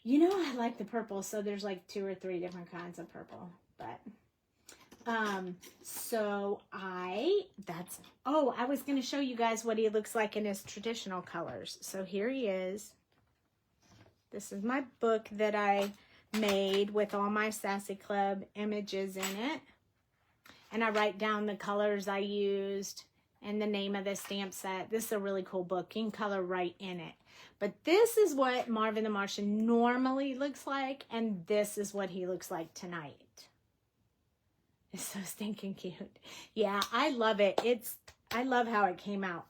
S1: you know, I like the purple, so there's like 2 or 3 different kinds of purple. But so I was going to show you guys what he looks like in his traditional colors. So here he is. This is my book that I made with all my Sassy Club images in it. And I write down the colors I used and the name of the stamp set. This is a really cool book. You can color right in it. But this is what Marvin the Martian normally looks like, and this is what he looks like tonight. It's so stinking cute. Yeah, I love it. I love how it came out.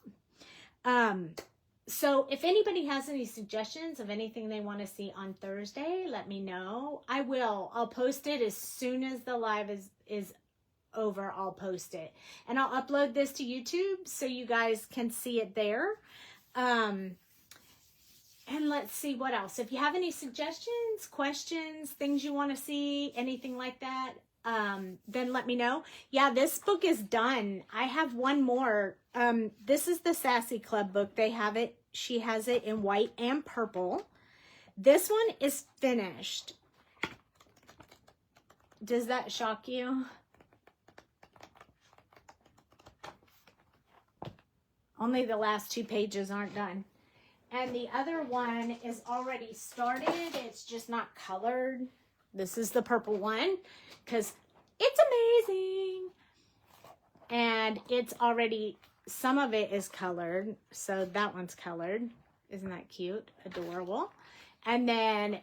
S1: So if anybody has any suggestions of anything they want to see on Thursday, let me know. I will. I'll post it as soon as the live is over. I'll post it. And I'll upload this to YouTube so you guys can see it there. And let's see what else. If you have any suggestions, questions, things you want to see, anything like that, then let me know. Yeah, this book is done. I have one more. This is the Sassy Club book. They have it. She has it in white and purple. This one is finished. Does that shock you? Only the last 2 pages aren't done. And the other one is already started. It's just not colored. This is the purple one because it's amazing. And it's already, some of it is colored. So that one's colored. Isn't that cute? Adorable. And then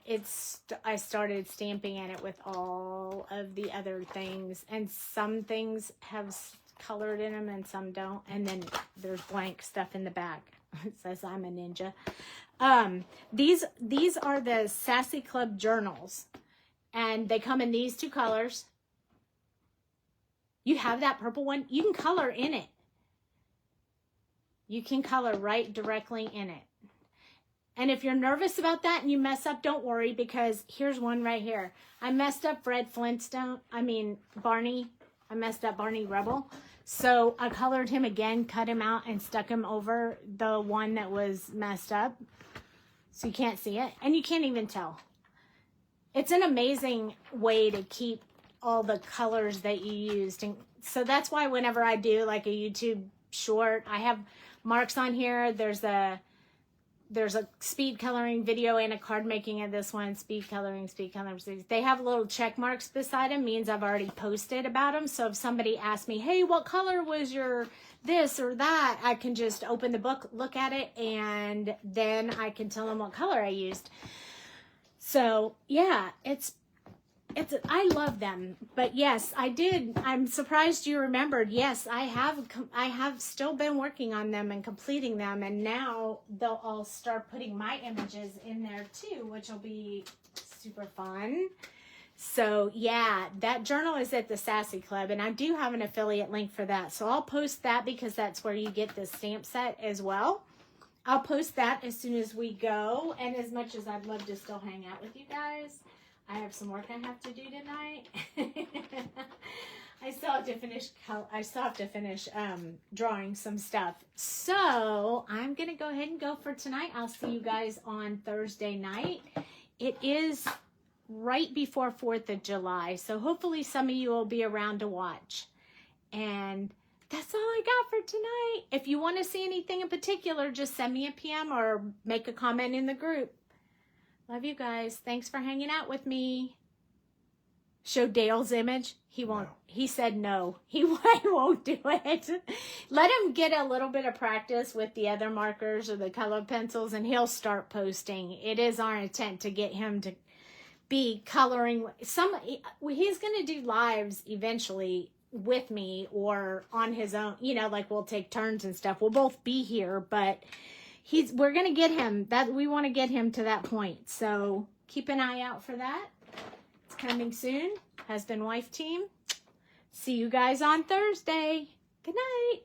S1: I started stamping in it with all of the other things. And some things have colored in them and some don't. And then there's blank stuff in the back. It says I'm a ninja. These are the Sassy Club journals, and they come in these 2 colors. You have that purple one. You can color in it. You can color right directly in it. And if you're nervous about that and you mess up, don't worry, because here's one right here. I messed up Barney. I messed up Barney Rebel. So I colored him again, cut him out, and stuck him over the one that was messed up. So you can't see it. And you can't even tell. It's an amazing way to keep all the colors that you used. And so that's why whenever I do like a YouTube short, I have marks on here. There's a speed coloring video and a card making of this one. Speed coloring. They have little check marks beside them. Means I've already posted about them. So if somebody asks me, hey, what color was your this or that, I can just open the book, look at it, and then I can tell them what color I used. So yeah, I love them. But yes, I did. I'm surprised you remembered. Yes, I have still been working on them and completing them. And now I'll start putting my images in there too, which will be super fun. So yeah, that journal is at the Sassy Club, and I do have an affiliate link for that. So I'll post that because that's where you get the stamp set as well. I'll post that as soon as we go. And as much as I'd love to still hang out with you guys, I have some work I have to do tonight. I still have to finish drawing some stuff. So I'm going to go ahead and go for tonight. I'll see you guys on Thursday night. It is right before 4th of July. So hopefully some of you will be around to watch. And that's all I got for tonight. If you want to see anything in particular, just send me a PM or make a comment in the group. Love you guys. Thanks for hanging out with me. show Dale's image? He won't.
S2: No.
S1: He said no. He won't do it. Let him get a little bit of practice with the other markers or the colored pencils, and he'll start posting. It is our intent to get him to be coloring. He's going to do lives eventually with me or on his own. You know, like we'll take turns and stuff. We'll both be here, but we're going to get him. We want to get him to that point. So keep an eye out for that. It's coming soon. Husband-wife team. See you guys on Thursday. Good night.